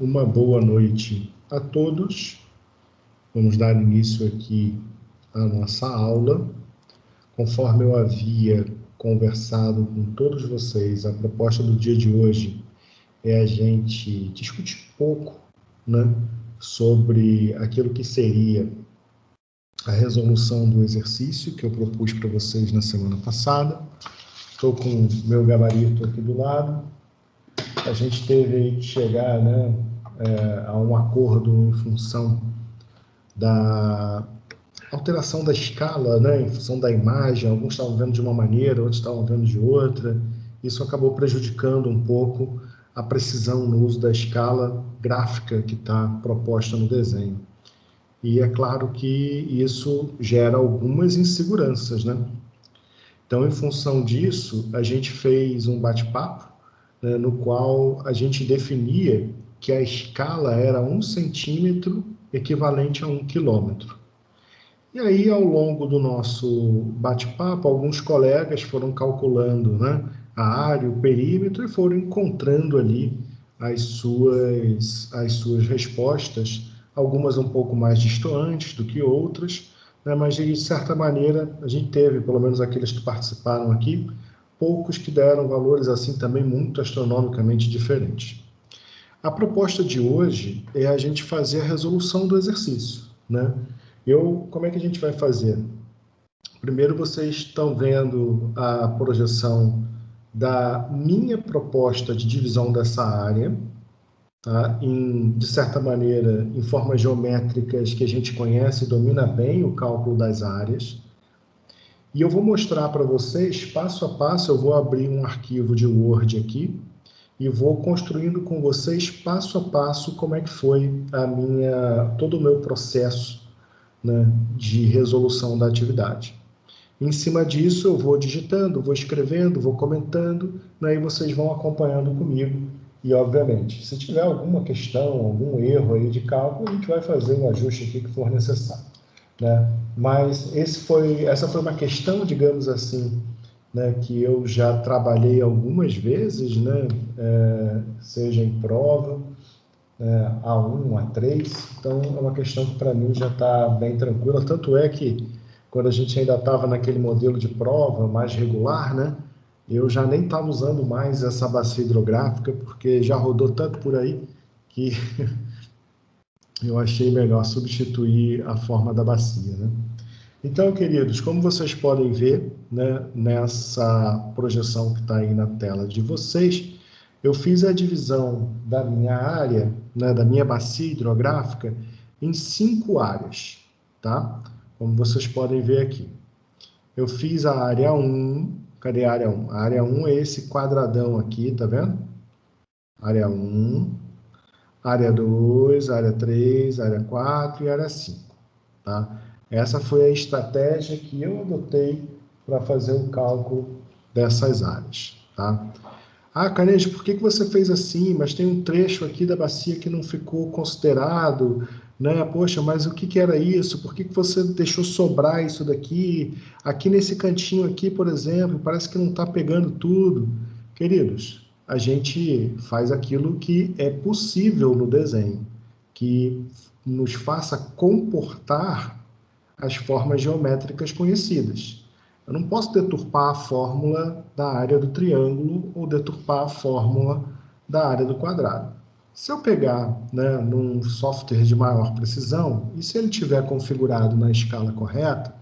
Uma boa noite a todos. Vamos dar início aqui à nossa aula. Conforme eu havia conversado com todos vocês, a proposta do dia de hoje é a gente discutir um pouco, sobre aquilo que seria a resolução do exercício que eu propus para vocês na semana passada. Estou com o meu gabarito aqui do lado. A gente teve aí que chegar, a um acordo em função da alteração da escala, em função da imagem. Alguns estavam vendo de uma maneira, outros estavam vendo de outra. Isso acabou prejudicando um pouco a precisão no uso da escala gráfica que está proposta no desenho. E é claro que isso gera algumas inseguranças, Então, em função disso, a gente fez um bate-papo, no qual a gente definia que a escala era 1 centímetro equivalente a 1 quilômetro. E aí, ao longo do nosso bate-papo, alguns colegas foram calculando, a área, o perímetro, e foram encontrando ali as suas respostas, algumas um pouco mais distantes do que outras, mas de certa maneira a gente teve, pelo menos aqueles que participaram aqui, poucos que deram valores assim também muito astronomicamente diferentes. A proposta de hoje é a gente fazer a resolução do exercício, Como é que a gente vai fazer? Primeiro, vocês estão vendo a projeção da minha proposta de divisão dessa área, tá? De certa maneira, em formas geométricas que a gente conhece e domina bem o cálculo das áreas. E eu vou mostrar para vocês, passo a passo, eu vou abrir um arquivo de Word aqui e vou construindo com vocês, passo a passo, como é que foi todo o meu processo, de resolução da atividade. Em cima disso, eu vou digitando, vou escrevendo, vou comentando, e vocês vão acompanhando comigo. E, obviamente, se tiver alguma questão, algum erro aí de cálculo, a gente vai fazer um ajuste aqui que for necessário. Mas essa foi uma questão, digamos assim, que eu já trabalhei algumas vezes, seja em prova, A1, A3, então é uma questão que para mim já está bem tranquila, tanto é que quando a gente ainda estava naquele modelo de prova mais regular, eu já nem estava usando mais essa bacia hidrográfica, porque já rodou tanto por aí que eu achei melhor substituir a forma da bacia, Então, queridos, como vocês podem ver, nessa projeção que está aí na tela de vocês, eu fiz a divisão da minha área, da minha bacia hidrográfica, em 5 áreas, tá? Como vocês podem ver aqui. Eu fiz a área 1, cadê a área 1? A área 1 é esse quadradão aqui, tá vendo? Área 1, área 2, área 3, área 4 e área 5, tá? Essa foi a estratégia que eu adotei para fazer o cálculo dessas áreas, tá? Ah, Canejo, por que você fez assim? Mas tem um trecho aqui da bacia que não ficou considerado, Poxa, mas o que era isso? Por que você deixou sobrar isso daqui? Aqui nesse cantinho aqui, por exemplo, parece que não está pegando tudo. Queridos, a gente faz aquilo que é possível no desenho, que nos faça comportar as formas geométricas conhecidas. Eu não posso deturpar a fórmula da área do triângulo ou deturpar a fórmula da área do quadrado. Se eu pegar, num software de maior precisão, e se ele estiver configurado na escala correta,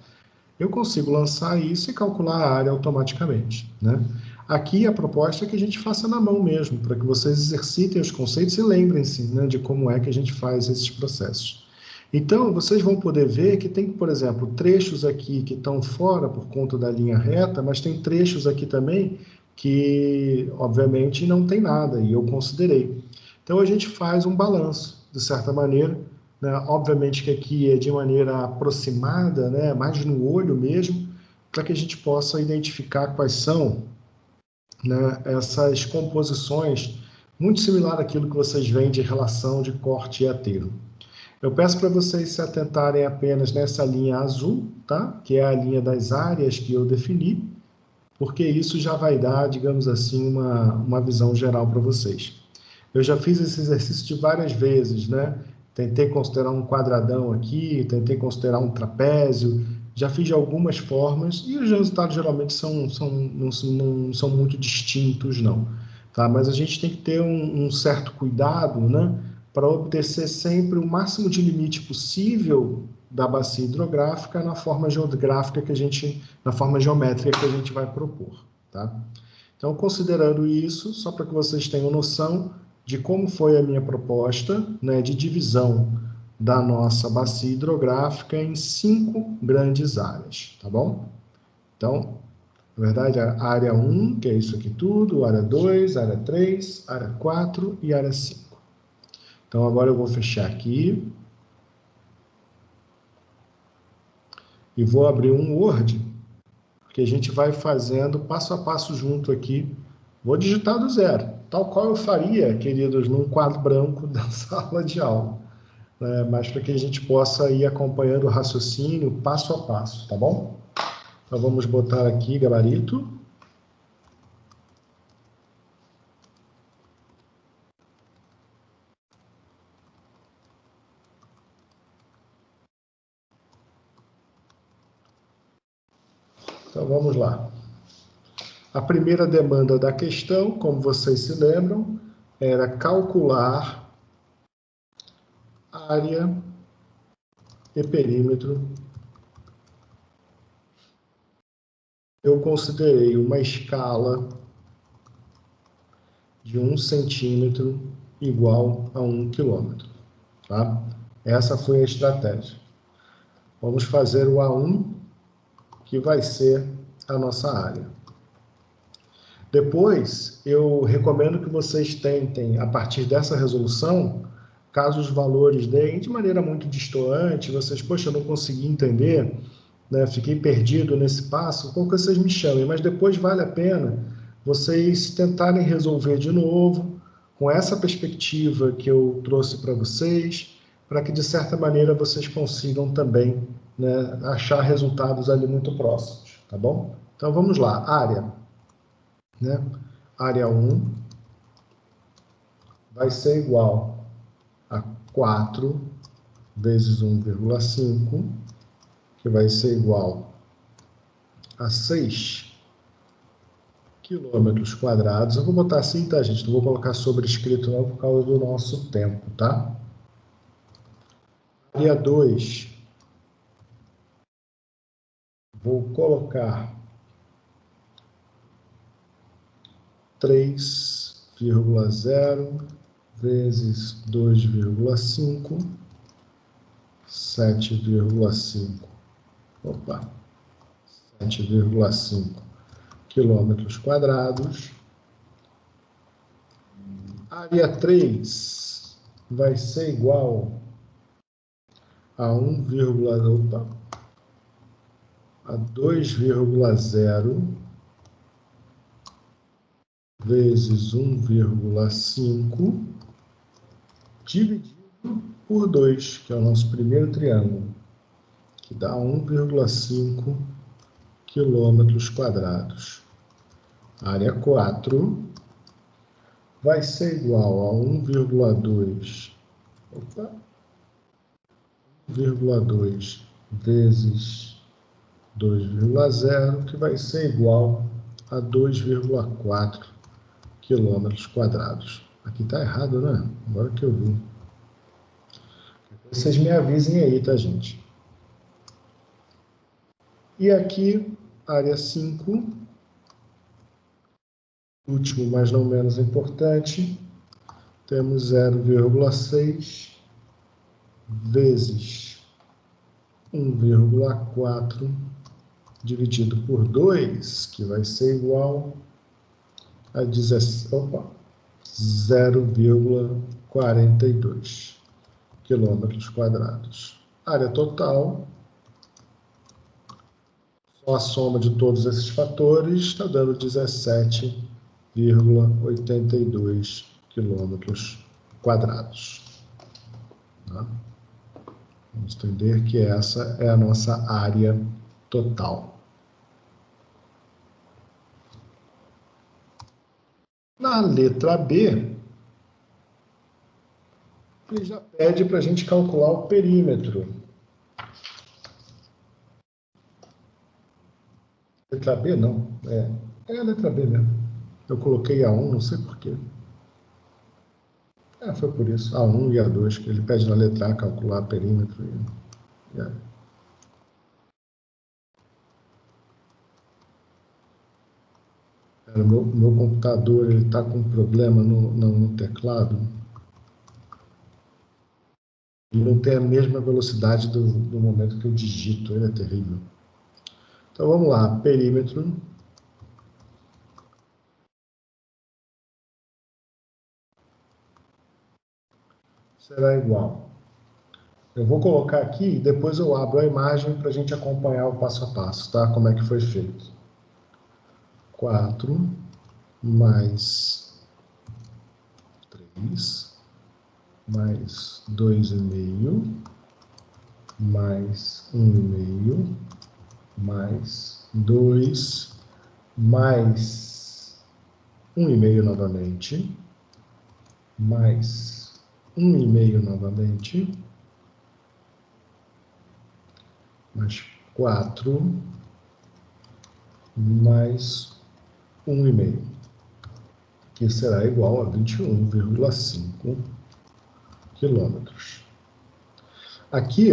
eu consigo lançar isso e calcular a área automaticamente, Aqui a proposta é que a gente faça na mão mesmo, para que vocês exercitem os conceitos e lembrem-se, de como é que a gente faz esses processos. Então, vocês vão poder ver que tem, por exemplo, trechos aqui que estão fora por conta da linha reta, mas tem trechos aqui também que, obviamente, não tem nada, e eu considerei. Então, a gente faz um balanço, de certa maneira, Obviamente que aqui é de maneira aproximada, mais no olho mesmo, para que a gente possa identificar quais são, essas composições, muito similar àquilo que vocês veem de relação de corte e aterro. Eu peço para vocês se atentarem apenas nessa linha azul, tá? Que é a linha das áreas que eu defini, porque isso já vai dar, digamos assim, uma visão geral para vocês. Eu já fiz esse exercício de várias vezes, né? Tentei considerar um quadradão aqui, tentei considerar um trapézio, já fiz de algumas formas e os resultados geralmente não são muito distintos, não. Tá? Mas a gente tem que ter um certo cuidado, né? Para obter sempre o máximo de limite possível da bacia hidrográfica na forma geográfica na forma geométrica que a gente vai propor, tá? Então, considerando isso, só para que vocês tenham noção de como foi a minha proposta, né, de divisão da nossa bacia hidrográfica em 5 grandes áreas, tá bom? Então, na verdade, a área 1, que é isso aqui tudo, área 2, área 3, área 4 e área 5. Então, agora eu vou fechar aqui e vou abrir um Word, que a gente vai fazendo passo a passo junto aqui. Vou digitar do zero, tal qual eu faria, queridos, num quadro branco da sala de aula, né? Mas para que a gente possa ir acompanhando o raciocínio passo a passo, tá bom? Então vamos botar aqui gabarito. Então vamos lá. A primeira demanda da questão, como vocês se lembram, era calcular área e perímetro. Eu considerei uma escala de 1 centímetro igual a 1 quilômetro. Tá? Essa foi a estratégia. Vamos fazer o A1, que vai ser a nossa área. Depois, eu recomendo que vocês tentem, a partir dessa resolução, caso os valores deem de maneira muito distoante, vocês, poxa, eu não consegui entender, né, fiquei perdido nesse passo, como que vocês me chamem, mas depois vale a pena vocês tentarem resolver de novo, com essa perspectiva que eu trouxe para vocês, para que, de certa maneira, vocês consigam também, né, achar resultados ali muito próximos, tá bom? Então, vamos lá. Área, né? Área 1 vai ser igual a 4 vezes 1,5, que vai ser igual a 6 quilômetros quadrados. Eu vou botar assim, tá, gente? Não vou colocar sobrescrito não, por causa do nosso tempo, tá? Área 2, vou colocar 3,0 vezes 2,5, 7,5. Opa, 7,5 quilômetros quadrados. Área 3 vai ser igual a 2,0 vezes 1,5 dividido por 2, que é o nosso primeiro triângulo, que dá 1,5 quilômetros quadrados. Área 4 vai ser igual a 1,2 vezes 2,0, que vai ser igual a 2,4 quilômetros quadrados. Aqui está errado, né? Agora que eu vi. Vocês me avisem aí, tá, gente? E aqui, área 5, último, mas não menos importante, temos 0,6 vezes 1,4 dividido por 2, que vai ser igual a 0,42 quilômetros quadrados. Área total, só a soma de todos esses fatores está dando 17,82 quilômetros quadrados. Tá? Vamos entender que essa é a nossa área total. Na letra B, ele já pede para a gente calcular o perímetro. Letra B, não. É a letra B mesmo. Eu coloquei a 1, não sei porquê. Foi por isso. A 1 e a 2, que ele pede na letra A calcular perímetro. Meu computador está com problema no teclado. Ele não tem a mesma velocidade do momento que eu digito. Ele é terrível. Então vamos lá. Perímetro. Será igual. Eu vou colocar aqui e depois eu abro a imagem para a gente acompanhar o passo a passo, tá? Como é que foi feito. 4 mais 3 mais 2,5 mais 1,5 mais 2 mais 1,5 novamente mais 1,5 novamente mais 4 mais 1,5, que será igual a 21,5 quilômetros. Aqui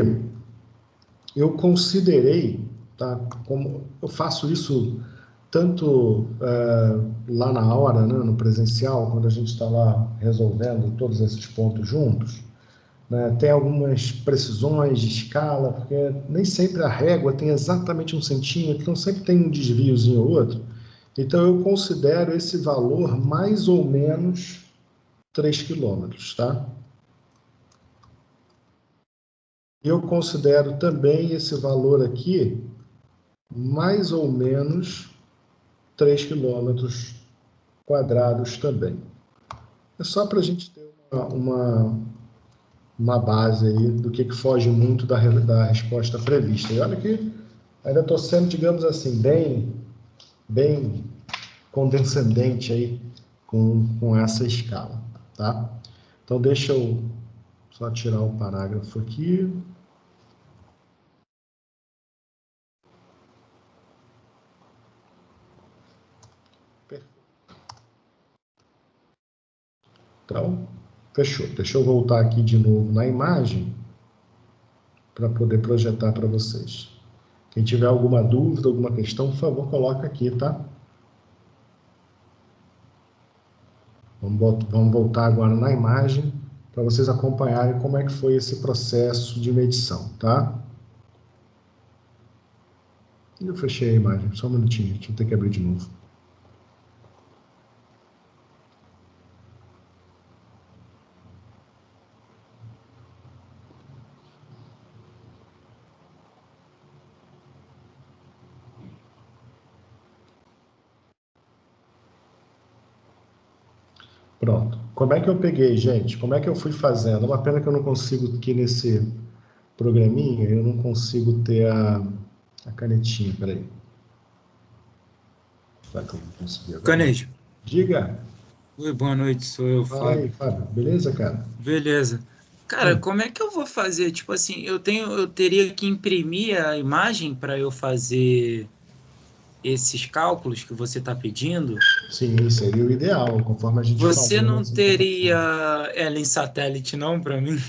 eu considerei, tá? Como eu faço isso tanto lá na hora, né, no presencial, quando a gente está lá resolvendo todos esses pontos juntos, né, tem algumas precisões de escala, porque nem sempre a régua tem exatamente 1 centímetro, então sempre tem um desviozinho ou outro. Então eu considero esse valor mais ou menos 3 quilômetros, tá? Eu considero também esse valor aqui mais ou menos 3 quilômetros quadrados também. É só para a gente ter uma base aí do que foge muito da resposta prevista. E olha que ainda estou sendo, digamos assim, bem condescendente aí com essa escala, tá? Então, deixa eu só tirar o parágrafo aqui. Então, fechou. Deixa eu voltar aqui de novo na imagem para poder projetar para vocês. Quem tiver alguma dúvida, alguma questão, por favor, coloca aqui, tá? Vamos voltar agora na imagem para vocês acompanharem como é que foi esse processo de medição, tá? Eu fechei a imagem, só um minutinho, deixa eu ter que abrir de novo. Pronto. Como é que eu peguei, gente? Como é que eu fui fazendo? Uma pena que eu não consigo aqui nesse programinha, eu não consigo ter a canetinha, peraí. Será que eu vou conseguir agora? Canejo. Diga. Oi, boa noite, sou eu, Fala aí, Fábio. Fábio. Beleza, cara? Beleza. Cara, como é que eu vou fazer? Tipo assim, eu teria que imprimir a imagem para eu fazer esses cálculos que você está pedindo? Sim, seria o ideal, conforme a gente Você falou não nas informações. teria ela em satélite, não, para mim?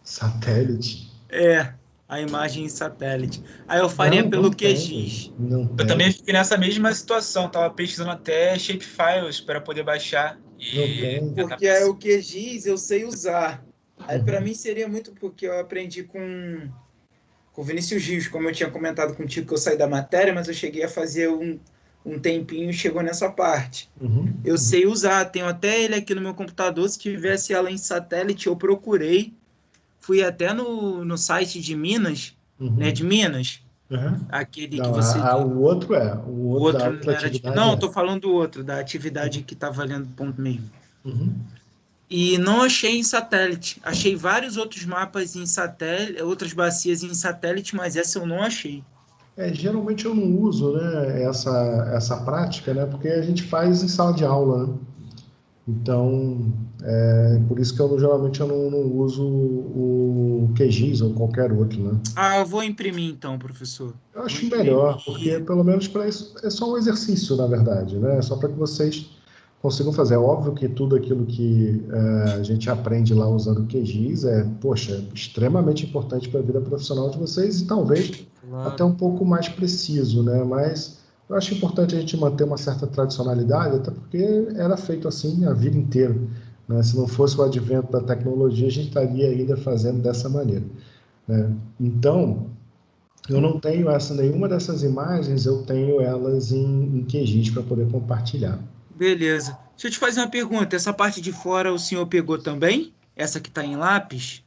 Satélite? É, a imagem em satélite. Aí eu faria Não, pelo não tem. QGIS. Não Eu também tem. fiquei nessa mesma situação, tava pesquisando até shapefiles para poder baixar. Não E tem. porque é o QGIS eu sei usar. Aí para Uhum. mim seria muito porque eu aprendi com o Vinícius Rios, como eu tinha comentado contigo que eu saí da matéria, mas eu cheguei a fazer um tempinho e chegou nessa parte. Uhum. Eu Uhum. sei usar, tenho até ele aqui no meu computador. Se tivesse ela em satélite, eu procurei. Fui até no site de Minas, né? Uhum. De Minas, Uhum. aquele que Não, você. o O outro da outro outra não era de. atividade Não, eu é. tô falando do outro, da atividade que tá valendo ponto mesmo. Uhum. E não achei em satélite. Achei vários outros mapas em satélite, outras bacias em satélite, mas essa eu não achei. Geralmente eu não uso, né, essa prática, né, porque a gente faz em sala de aula, né? Então, por isso que geralmente eu não uso o QGIS ou qualquer outro, né? Eu vou imprimir então, professor. Eu Vou acho melhor, porque imprimir. pelo menos para isso é só um exercício, na verdade, né? É só para que vocês consigam fazer. É óbvio que tudo aquilo que a gente aprende lá usando o QGIS poxa, extremamente importante para a vida profissional de vocês e talvez até Claro. um pouco mais preciso, né? Mas eu acho importante a gente manter uma certa tradicionalidade, até porque era feito assim a vida inteira, né? Se não fosse o advento da tecnologia, a gente estaria ainda fazendo dessa maneira, né? Então, eu não tenho nenhuma dessas imagens, eu tenho elas em QGIS para poder compartilhar. Beleza. Deixa eu te fazer uma pergunta. Essa parte de fora o senhor pegou também? Essa que está em lápis?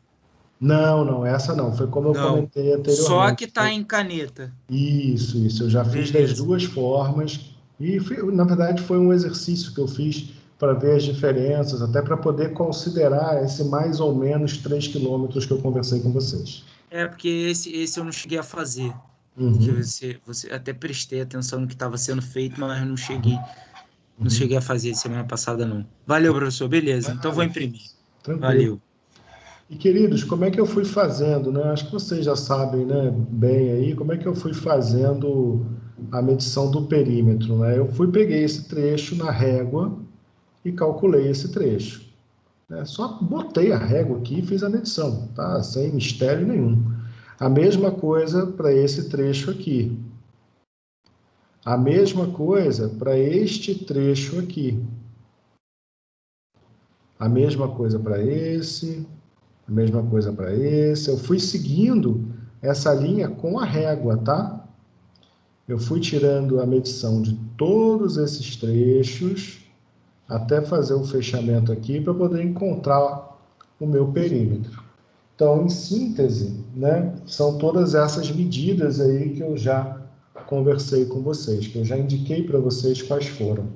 Não, não, essa não. Foi como eu Não. comentei Só a anteriormente. que está em caneta. Isso. Eu já fiz das Beleza. duas formas. E, na verdade, foi um exercício que eu fiz para ver as diferenças, até para poder considerar esse mais ou menos 3 quilômetros que eu conversei com vocês. Porque esse eu não cheguei a fazer. Que Uhum, você até prestei atenção no que estava sendo feito, mas não uhum. cheguei a fazer semana passada, não. Valeu, professor. Beleza. Então vou Nada, que imprimir. isso. Tranquilo. Valeu. E, queridos, como é que eu fui fazendo, né? Acho que vocês já sabem, né, bem aí, como é que eu fui fazendo a medição do perímetro, né? Peguei esse trecho na régua e calculei esse trecho, né? Só botei a régua aqui e fiz a medição, tá? Sem mistério nenhum. A mesma coisa para esse trecho aqui. A mesma coisa para este trecho aqui. A mesma coisa para esse, a mesma coisa para esse. Eu fui seguindo essa linha com a régua, tá? Eu fui tirando a medição de todos esses trechos até fazer o fechamento aqui para poder encontrar o meu perímetro. Então, em síntese, né, são todas essas medidas aí que eu já conversei com vocês, que eu já indiquei para vocês quais foram.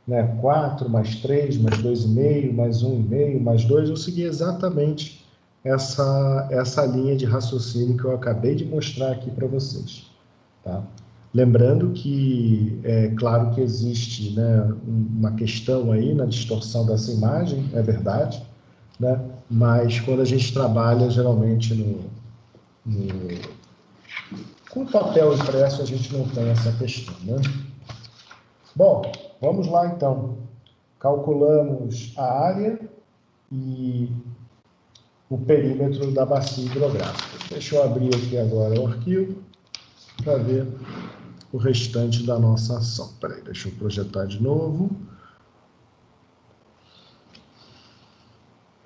Né? 4 mais 3 mais 2,5 mais 1,5 mais 2, eu segui exatamente essa linha de raciocínio que eu acabei de mostrar aqui para vocês. Tá? Lembrando que é claro que existe, né, uma questão aí na distorção dessa imagem, é verdade, né? Mas quando a gente trabalha geralmente com papel impresso, a gente não tem essa questão, né? Bom, vamos lá então. Calculamos a área e o perímetro da bacia hidrográfica. Deixa eu abrir aqui agora o arquivo para ver o restante da nossa ação. Peraí, deixa eu projetar de novo.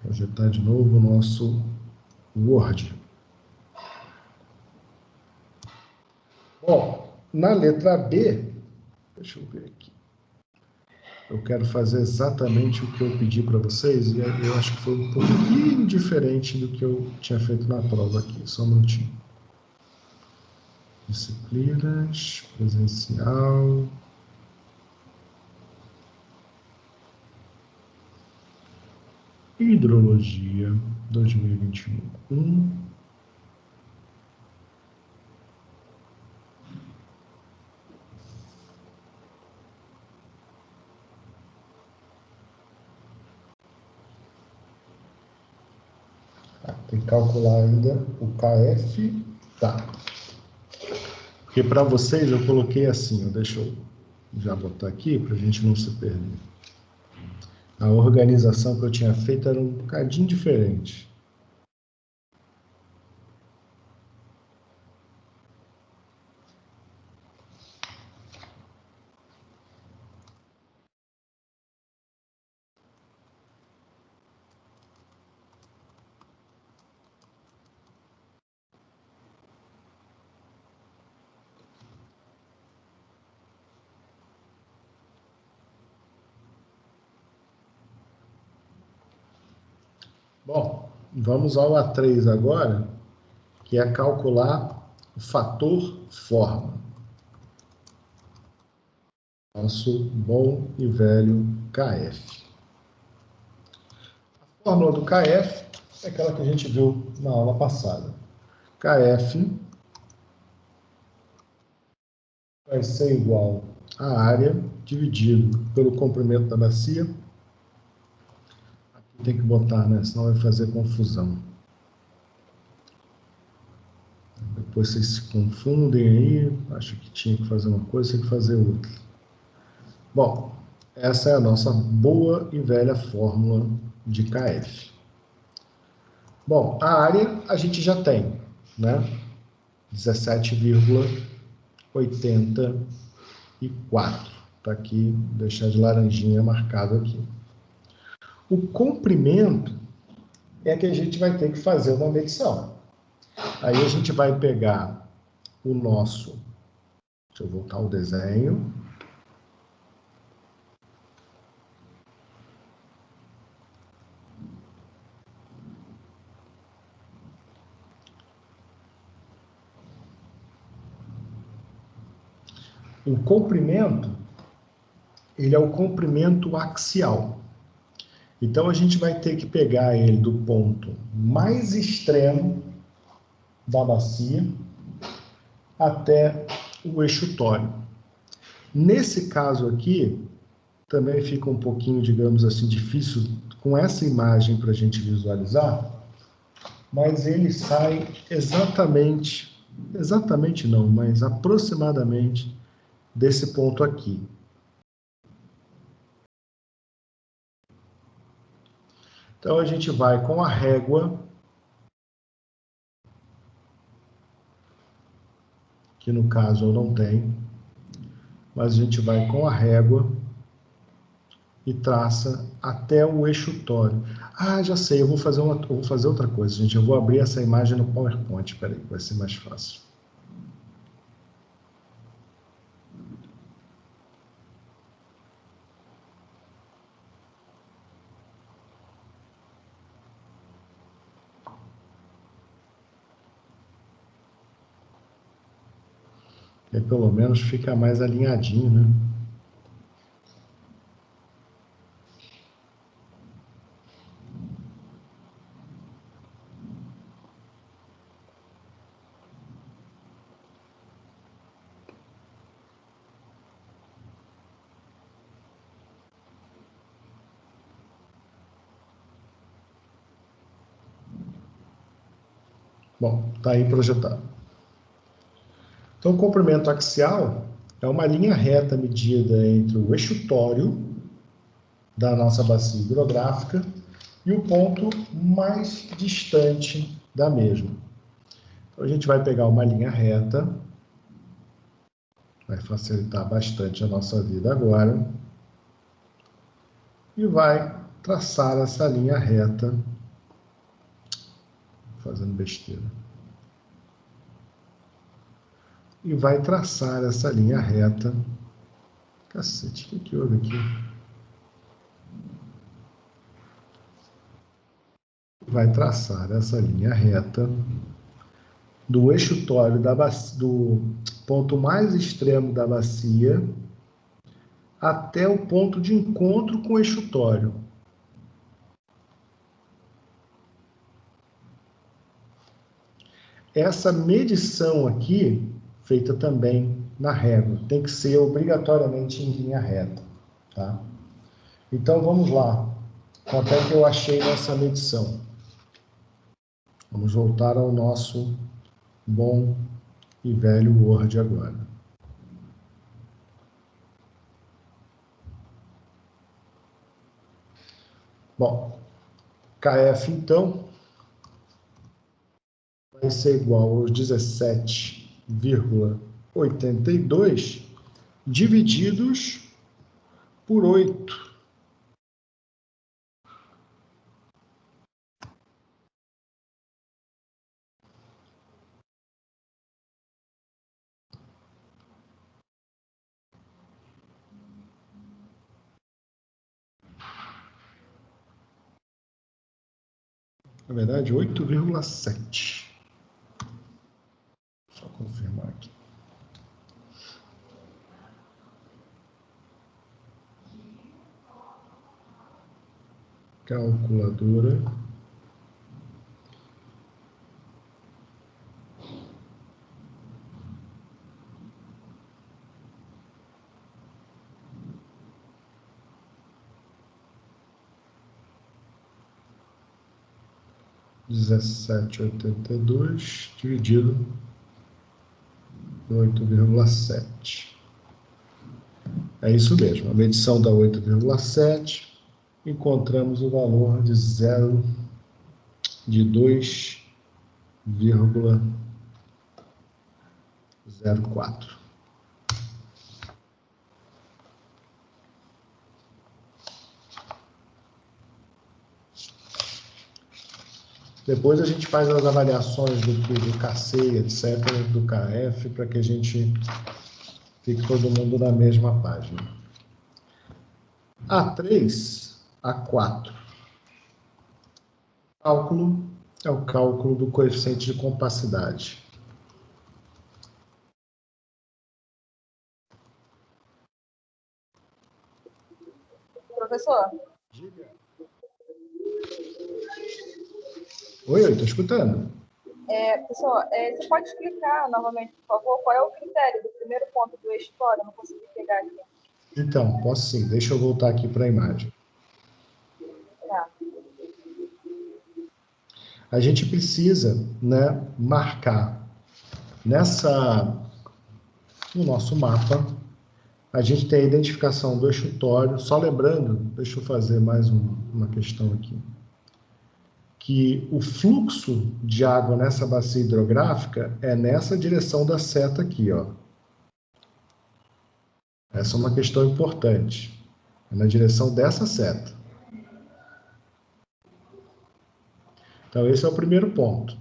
Projetar de novo o nosso Word. Bom, na letra B, deixa eu ver aqui. Eu quero fazer exatamente o que eu pedi para vocês e eu acho que foi um pouquinho diferente do que eu tinha feito na prova aqui. Só um minutinho. Disciplinas, presencial. Hidrologia 2021. Tem que calcular ainda o KF. Tá. Porque para vocês eu coloquei assim, deixa eu já botar aqui para a gente não se perder. A organização que eu tinha feito era um bocadinho diferente. Bom, vamos ao A3 agora, que é calcular o fator forma. Nosso bom e velho KF. A fórmula do KF é aquela que a gente viu na aula passada. KF vai ser igual à área dividido pelo comprimento da bacia tem que botar, né? Senão vai fazer confusão. Depois vocês se confundem aí, acho que tinha que fazer uma coisa, tem que fazer outra. Bom, essa é a nossa boa e velha fórmula de KF. Bom, a área a gente já tem, né? 17,84. Está aqui, vou deixar de laranjinha marcado aqui. O comprimento é que a gente vai ter que fazer uma medição. Aí a gente vai pegar o nosso... Deixa eu voltar ao desenho. O comprimento, ele é o comprimento axial. Então, a gente vai ter que pegar ele do ponto mais extremo da bacia até o eixutório. Nesse caso aqui, também fica um pouquinho, digamos assim, difícil com essa imagem para a gente visualizar, mas ele sai exatamente não, mas aproximadamente desse ponto aqui. Então, a gente vai com a régua, que no caso eu não tenho, mas a gente vai com a régua e traça até o eixutório. Ah, já sei, eu vou fazer outra coisa, gente. Eu vou abrir essa imagem no PowerPoint, espera aí, vai ser mais fácil. E pelo menos fica mais alinhadinho, né? Bom, está aí projetado. Então, o comprimento axial é uma linha reta medida entre o eixutório da nossa bacia hidrográfica e o ponto mais distante da mesma. Então, a gente vai pegar uma linha reta, vai facilitar bastante a nossa vida agora, e vai traçar essa linha reta, fazendo besteira, e vai traçar essa linha reta. Cacete, o que houve aqui? Vai traçar essa linha reta do eixutório da bacia, do ponto mais extremo da bacia até o ponto de encontro com o eixutório. Essa medição aqui, feita também na régua, tem que ser obrigatoriamente em linha reta, tá? Então, vamos lá. Quanto é que eu achei nessa medição? Vamos voltar ao nosso bom e velho Word agora. Bom, KF, então, vai ser igual aos 17,82 divididos por 8. Na verdade, 8,7. Só confirmar aqui. Calculadora. 17,82 dividido por 8,7. É isso mesmo, a medição dá 8,7, encontramos o valor de 2,04. Depois a gente faz as avaliações do KC, etc., do KF, para que a gente fique todo mundo na mesma página. A3, A4. Cálculo é o cálculo do coeficiente de compacidade. Professor? Diga. Oi, estou escutando. Professor, você pode explicar novamente, por favor, qual é o critério do primeiro ponto do eixo história? Eu não consegui pegar aqui. Então, posso sim. Deixa eu voltar aqui para a imagem. Tá. A gente precisa, né, marcar no nosso mapa, a gente tem a identificação do eixo tório. Só lembrando, deixa eu fazer mais uma questão aqui, que o fluxo de água nessa bacia hidrográfica é nessa direção da seta aqui, ó. Essa é uma questão importante. É na direção dessa seta. Então, esse é o primeiro ponto.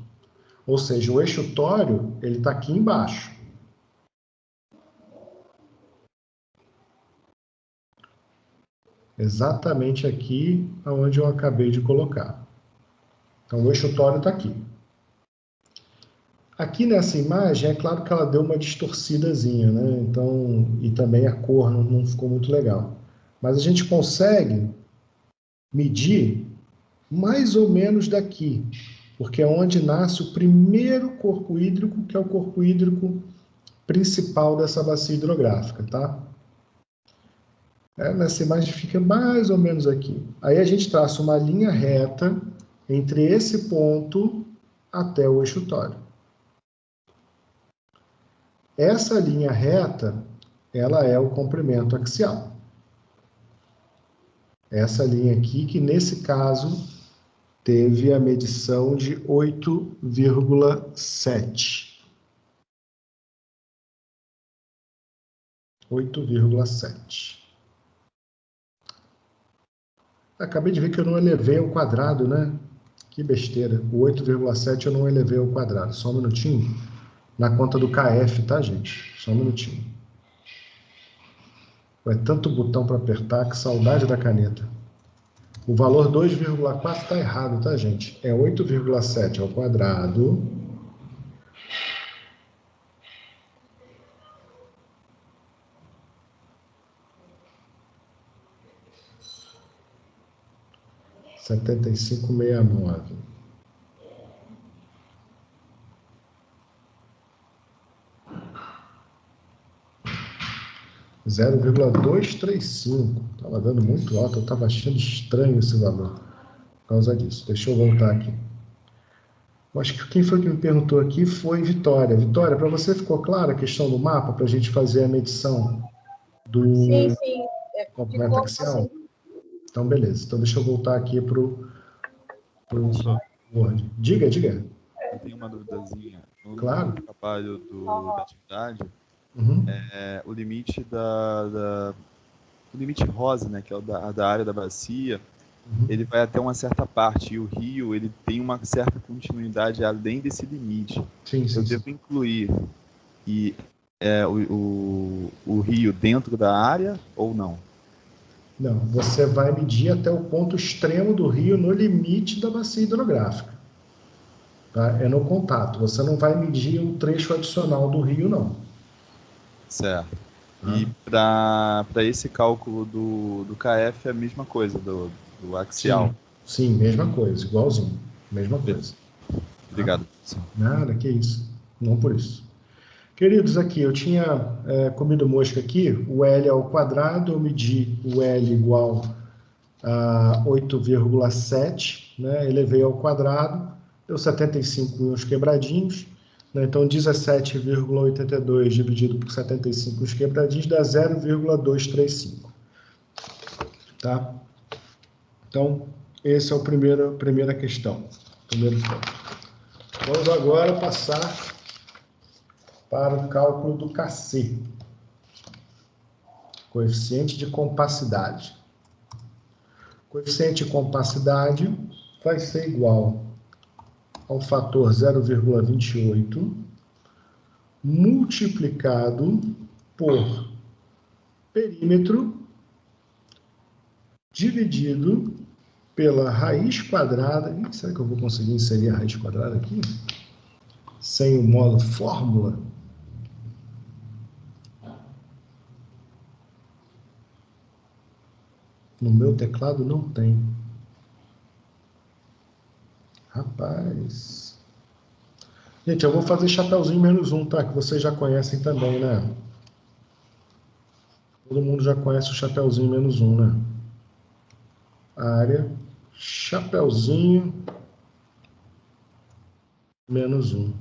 Ou seja, o eixo tório, ele está aqui embaixo. Exatamente aqui onde eu acabei de colocar. Então, o eixo tório está aqui. Aqui nessa imagem, é claro que ela deu uma distorcidazinha, né? Então, e também a cor não ficou muito legal. Mas a gente consegue medir mais ou menos daqui, porque é onde nasce o primeiro corpo hídrico, que é o corpo hídrico principal dessa bacia hidrográfica, tá? Nessa imagem fica mais ou menos aqui. Aí a gente traça uma linha reta entre esse ponto até o eixo tório. Essa linha reta, ela é o comprimento axial. Essa linha aqui, que nesse caso teve a medição de 8,7. 8,7. Acabei de ver que eu não elevei ao quadrado, né? Que besteira. O 8,7 eu não elevei ao quadrado. Só um minutinho. Na conta do KF, tá, gente? Só um minutinho. É tanto botão para apertar, que saudade da caneta. O valor 2,4 está errado, tá, gente? É 8,7 ao quadrado. R$ 75,69. 0,235. Estava dando muito alto, eu estava achando estranho esse valor por causa disso. Deixa eu voltar aqui. Eu acho que quem foi que me perguntou aqui foi Vitória. Vitória, para você ficou clara a questão do mapa para a gente fazer a medição do Sim. comprimento axial? Sim. Então, beleza. Então, deixa eu voltar aqui para o Word. Diga. Eu tenho uma duvidazinha. No Claro. trabalho da atividade, o limite o limite rosa, né, que é o da área da bacia, ele vai até uma certa parte, e o rio ele tem uma certa continuidade além desse limite. Sim. Devo incluir o rio dentro da área ou não? Não, você vai medir até o ponto extremo do rio no limite da bacia hidrográfica. Tá? É no contato. Você não vai medir um trecho adicional do rio, não. Certo. E para esse cálculo do KF é a mesma coisa, do axial? Sim, mesma coisa, igualzinho. Mesma coisa. Obrigado. Tá? Nada, que isso. Não por isso. Queridos, aqui, eu tinha comido mosca aqui, o L ao quadrado, eu medi o L igual a 8,7, né? Elevei ao quadrado, deu 75 uns quebradinhos, né? Então 17,82 dividido por 75 uns quebradinhos dá 0,235. Tá? Então, esse é a primeira questão, primeiro ponto. Vamos agora passar para o cálculo do KC, coeficiente de compacidade. O coeficiente de compacidade vai ser igual ao fator 0,28 multiplicado por perímetro dividido pela raiz quadrada. Será que eu vou conseguir inserir a raiz quadrada aqui? Sem o modo fórmula? No meu teclado não tem. Rapaz. Gente, eu vou fazer chapeuzinho menos 1, tá? Que vocês já conhecem também, né? Todo mundo já conhece o chapeuzinho menos 1, né? Área, chapeuzinho menos 1.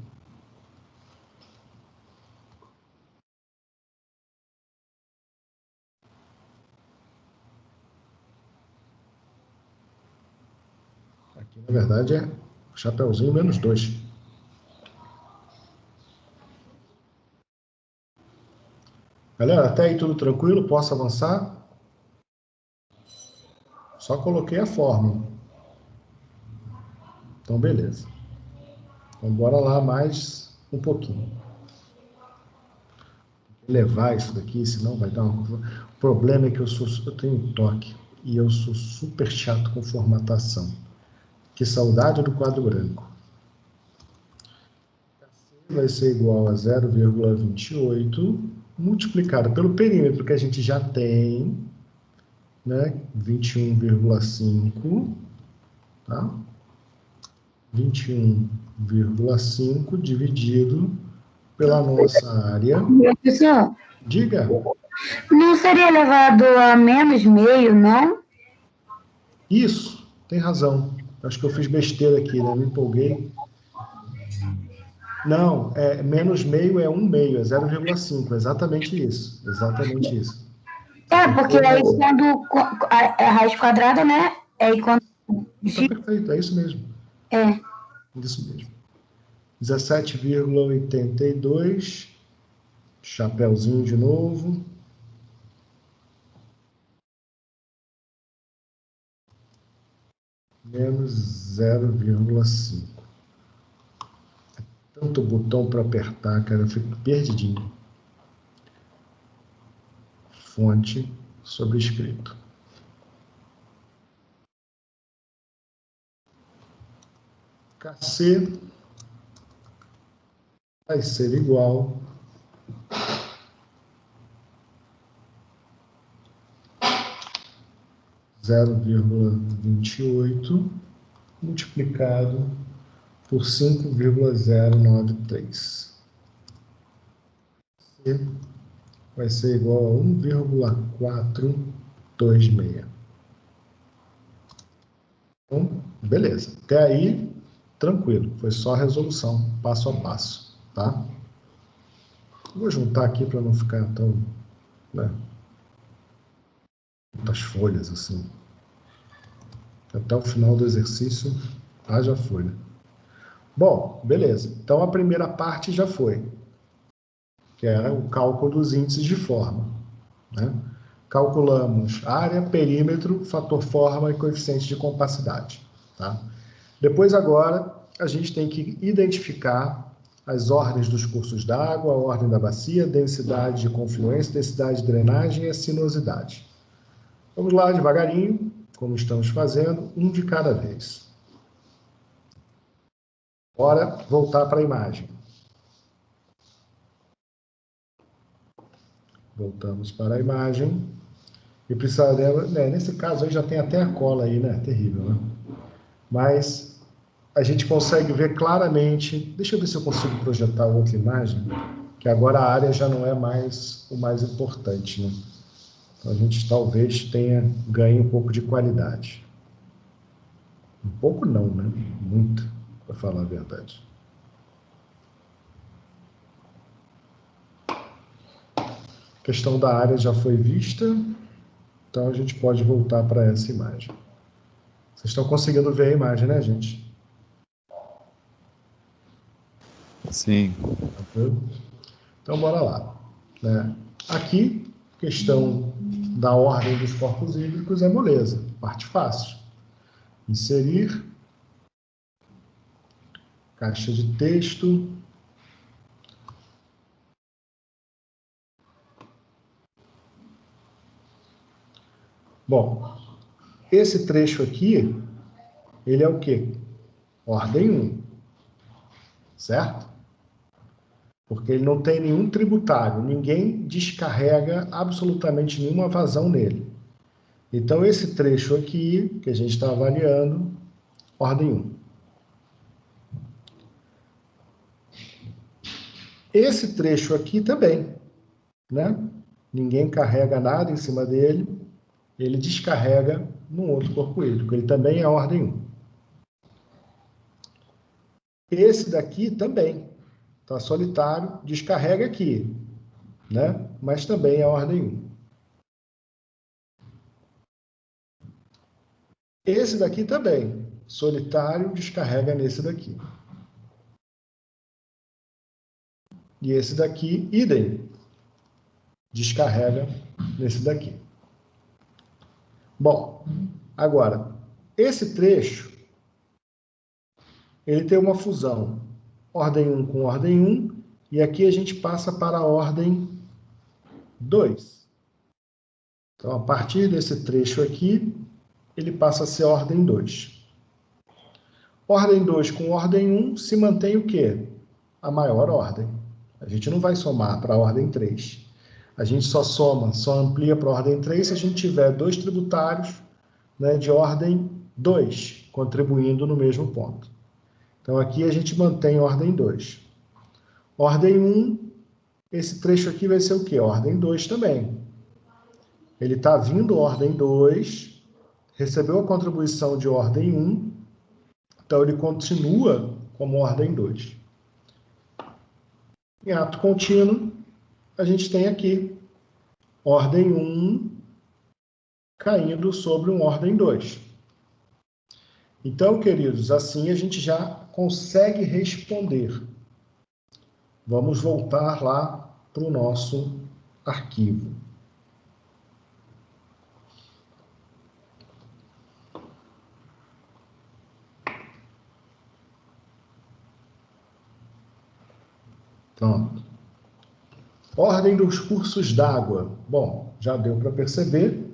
Aqui, na verdade, é chapeuzinho menos 2. Galera, até aí tudo tranquilo? Posso avançar? Só coloquei a fórmula. Então, beleza. Então, bora lá mais um pouquinho. Levar isso daqui, senão vai dar uma... O problema é que eu tenho toque e eu sou super chato com formatação. Que saudade do quadro branco. Vai ser igual a 0,28 multiplicado pelo perímetro que a gente já tem, né? 21,5, tá? 21,5 dividido pela nossa área. Professor, Diga. não seria elevado a menos meio, não? Isso, tem razão. Acho que eu fiz besteira aqui, né? Me empolguei. Não, menos meio é 1 meio, é 0,5, exatamente isso. Exatamente isso. Porque aí quando a raiz quadrada, né? Aí quando... Tá perfeito, é isso mesmo. É. Isso mesmo. 17,82. Chapeuzinho de novo. Menos 0,5. Tanto botão para apertar, cara, eu fico perdidinho. Fonte sobrescrito. KC vai ser igual a 0,28 multiplicado por 5,093. C vai ser igual a 1,426. Então, beleza. Até aí, tranquilo. Foi só a resolução, passo a passo, tá? Vou juntar aqui para não ficar tão, né, muitas folhas assim. Até o final do exercício, haja folha. Bom, beleza. Então, a primeira parte já foi, que era o cálculo dos índices de forma, né? Calculamos área, perímetro, fator forma e coeficiente de compacidade, tá? Depois, agora, a gente tem que identificar as ordens dos cursos d'água, a ordem da bacia, densidade de confluência, densidade de drenagem e a sinuosidade. Vamos lá, devagarinho, como estamos fazendo, um de cada vez. Bora voltar para a imagem. Voltamos para a imagem. E precisaremos, né, nesse caso aí já tem até a cola aí, né? Terrível, né? Mas a gente consegue ver claramente. Deixa eu ver se eu consigo projetar outra imagem, que agora a área já não é mais o mais importante, né? Então a gente talvez tenha ganho um pouco de qualidade. Um pouco não, né? Muito. para falar a verdade. A questão da área já foi vista, então a gente pode voltar para essa imagem. Vocês estão conseguindo ver a imagem, né, gente? Sim. Então, bora lá. Aqui, questão da ordem dos corpos hídricos é moleza, parte fácil. Inserir, caixa de texto. Bom, esse trecho aqui, ele é o quê? Ordem 1, certo? Porque ele não tem nenhum tributário, ninguém descarrega absolutamente nenhuma vazão nele. Então, esse trecho aqui, que a gente está avaliando, ordem 1. Esse trecho aqui também, né? Ninguém carrega nada em cima dele, ele descarrega num outro corpo hídrico, ele também é ordem 1. Esse daqui também, está solitário, descarrega aqui, né? Mas também é ordem 1. Esse daqui também, solitário, descarrega nesse daqui. E esse daqui, idem, descarrega nesse daqui. Bom, agora, esse trecho, ele tem uma fusão, ordem 1 com ordem 1, e aqui a gente passa para a ordem 2. Então, a partir desse trecho aqui, ele passa a ser ordem 2. Ordem 2 com ordem 1 se mantém o quê? A maior ordem. A gente não vai somar para a ordem 3. A gente só soma, só amplia para a ordem 3 se a gente tiver dois tributários, né, de ordem 2, contribuindo no mesmo ponto. Então, aqui a gente mantém ordem 2. Ordem 1, esse trecho aqui vai ser o quê? Ordem 2 também. Ele está vindo ordem 2, recebeu a contribuição de ordem 1, então ele continua como ordem 2. Em ato contínuo, a gente tem aqui ordem 1 caindo sobre um ordem 2. Então, queridos, assim a gente já consegue responder. Vamos voltar lá para o nosso arquivo. Pronto. Ordem dos cursos d'água. Bom, já deu para perceber,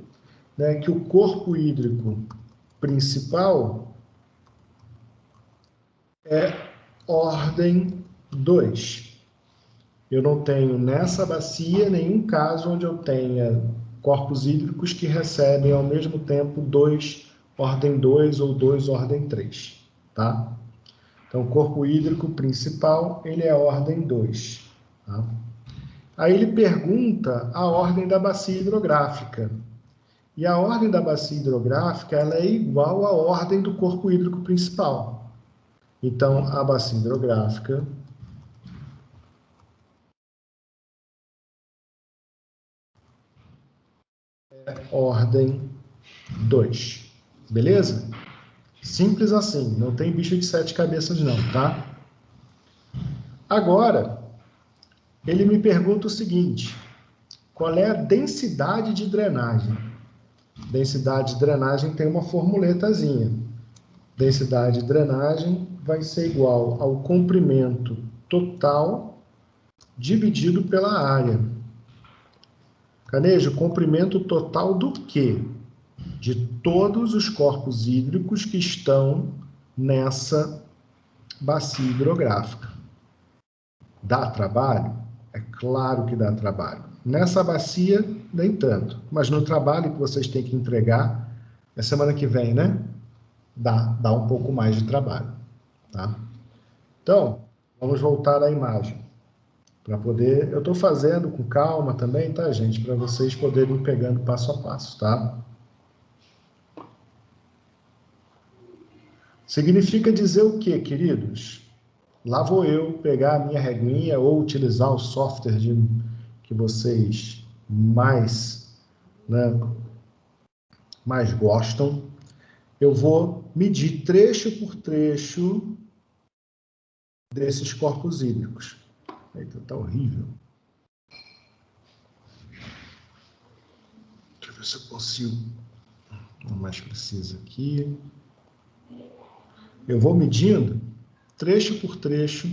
né, que o corpo hídrico principal é ordem 2. Eu não tenho nessa bacia nenhum caso onde eu tenha corpos hídricos que recebem ao mesmo tempo 2 ordem 2 ou 2 ordem 3, tá? Então, o corpo hídrico principal, ele é ordem 2. Tá? Aí ele pergunta a ordem da bacia hidrográfica. E a ordem da bacia hidrográfica, ela é igual à ordem do corpo hídrico principal. Então, a bacia hidrográfica é ordem 2. Beleza? Simples assim, não tem bicho de 7 cabeças não, tá? Agora, ele me pergunta o seguinte: qual é a densidade de drenagem? Densidade de drenagem tem uma formuletazinha. Densidade de drenagem vai ser igual ao comprimento total dividido pela área. Canejo, comprimento total do quê? De todos os corpos hídricos que estão nessa bacia hidrográfica. Dá trabalho? É claro que dá trabalho. Nessa bacia, nem tanto. Mas no trabalho que vocês têm que entregar, é semana que vem, né? Dá um pouco mais de trabalho. Tá? Então, vamos voltar à imagem. Para poder... Eu estou fazendo com calma também, tá, gente? Para vocês poderem ir pegando passo a passo, tá? Significa dizer o quê, queridos? Lá vou eu pegar a minha reguinha ou utilizar o software que vocês mais, né, mais gostam. Eu vou medir trecho por trecho desses corpos hídricos. Eita, tá horrível. Deixa eu ver se eu consigo. Não mais precisa aqui. Eu vou medindo trecho por trecho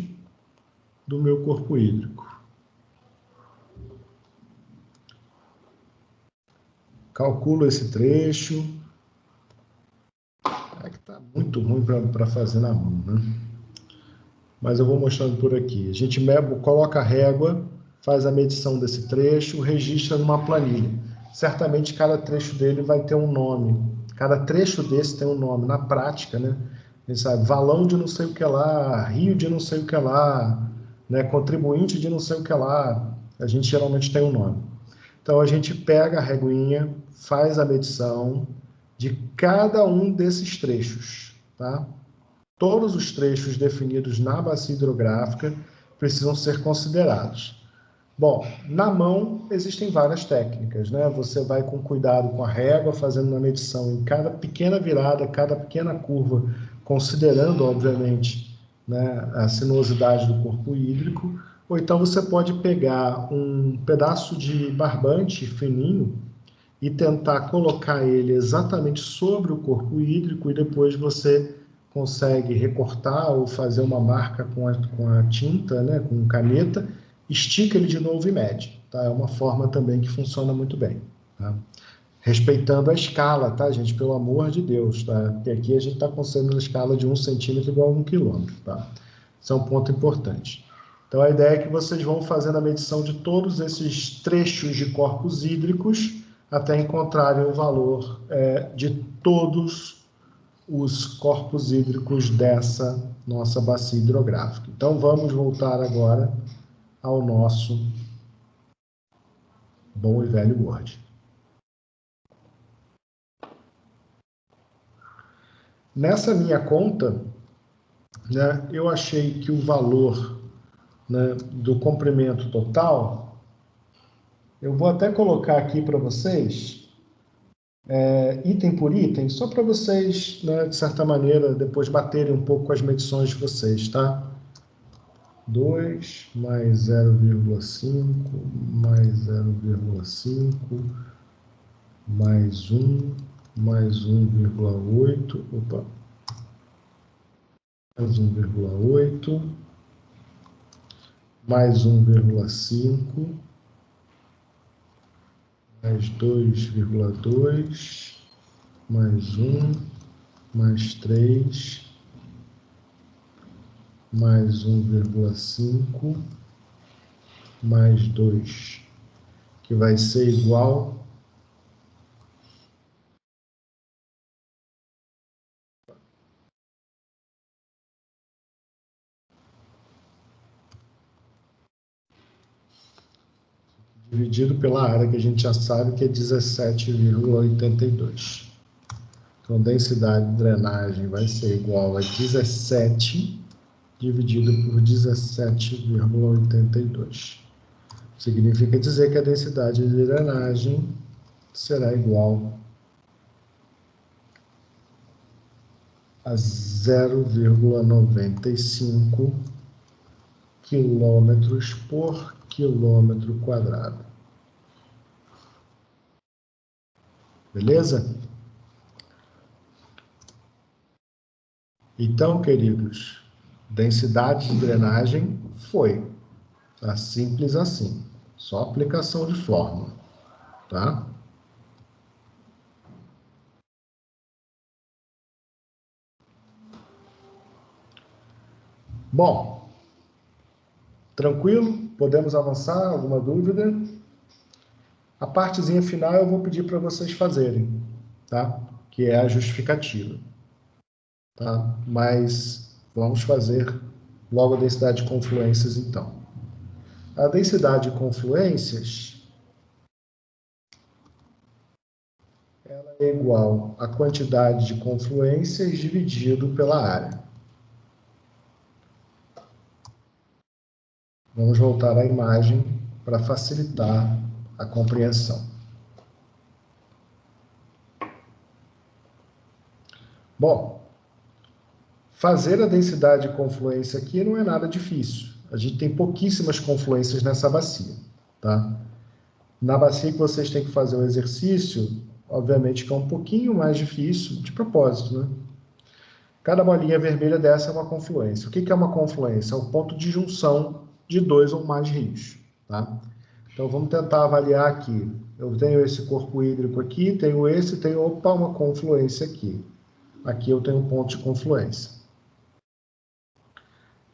do meu corpo hídrico. Calculo esse trecho. É que está muito ruim para fazer na mão, né? Mas eu vou mostrando por aqui. A gente coloca a régua, faz a medição desse trecho, registra numa planilha. Certamente cada trecho dele vai ter um nome. Cada trecho desse tem um nome. Na prática, né? A gente sabe, valão de não sei o que lá, rio de não sei o que lá, né? Contribuinte de não sei o que lá. A gente geralmente tem um nome. Então, a gente pega a reguinha, faz a medição de cada um desses trechos, tá? Todos os trechos definidos na bacia hidrográfica precisam ser considerados. Bom, na mão existem várias técnicas, né? Você vai com cuidado com a régua, fazendo uma medição em cada pequena virada, cada pequena curva, considerando, obviamente, né, a sinuosidade do corpo hídrico. Ou então você pode pegar um pedaço de barbante fininho e tentar colocar ele exatamente sobre o corpo hídrico e depois você consegue recortar ou fazer uma marca com a tinta, né, com caneta, estica ele de novo e mede. Tá? É uma forma também que funciona muito bem. Tá? Respeitando a escala, tá, gente? Pelo amor de Deus. Tá? Porque aqui a gente está considerando a escala de 1 centímetro igual a 1 quilômetro. Tá? Isso é um ponto importante. Então, a ideia é que vocês vão fazendo a medição de todos esses trechos de corpos hídricos até encontrarem o valor de todos os corpos hídricos dessa nossa bacia hidrográfica. Então, vamos voltar agora ao nosso bom e velho Word. Nessa minha conta, né, eu achei que o valor, né, do comprimento total, eu vou até colocar aqui para vocês, item por item, só para vocês, né, de certa maneira, depois baterem um pouco com as medições de vocês, tá? 2 mais 0,5 mais 0,5 mais 1 mais 1,8, opa, mais 1,8 mais 1,5 mais 2,2 mais 1 mais 3 mais 1,5 mais 2, que vai ser igual dividido pela área que a gente já sabe que é 17,82. Então, densidade de drenagem vai ser igual a 17 dividido por 17,82. Significa dizer que a densidade de drenagem será igual a 0,95 quilômetros por quilômetro quadrado. Beleza? Então, queridos, densidade de drenagem foi. Tá? Simples assim. Só aplicação de fórmula. Tá? Bom, tranquilo? Podemos avançar? Alguma dúvida? A partezinha final eu vou pedir para vocês fazerem, tá? Que é a justificativa. Tá? Mas vamos fazer logo a densidade de confluências, então. A densidade de confluências, ela é igual à quantidade de confluências dividido pela área. Vamos voltar à imagem para facilitar a compreensão. Bom, fazer a densidade de confluência aqui não é nada difícil. A gente tem pouquíssimas confluências nessa bacia, tá? Na bacia que vocês têm que fazer o exercício, obviamente que é um pouquinho mais difícil, de propósito, né? Cada bolinha vermelha dessa é uma confluência. O que é uma confluência? É o ponto de junção de 2 ou mais rios, tá? Então, vamos tentar avaliar aqui. Eu tenho esse corpo hídrico aqui, tenho esse, tenho, opa, uma confluência aqui. Aqui eu tenho um ponto de confluência.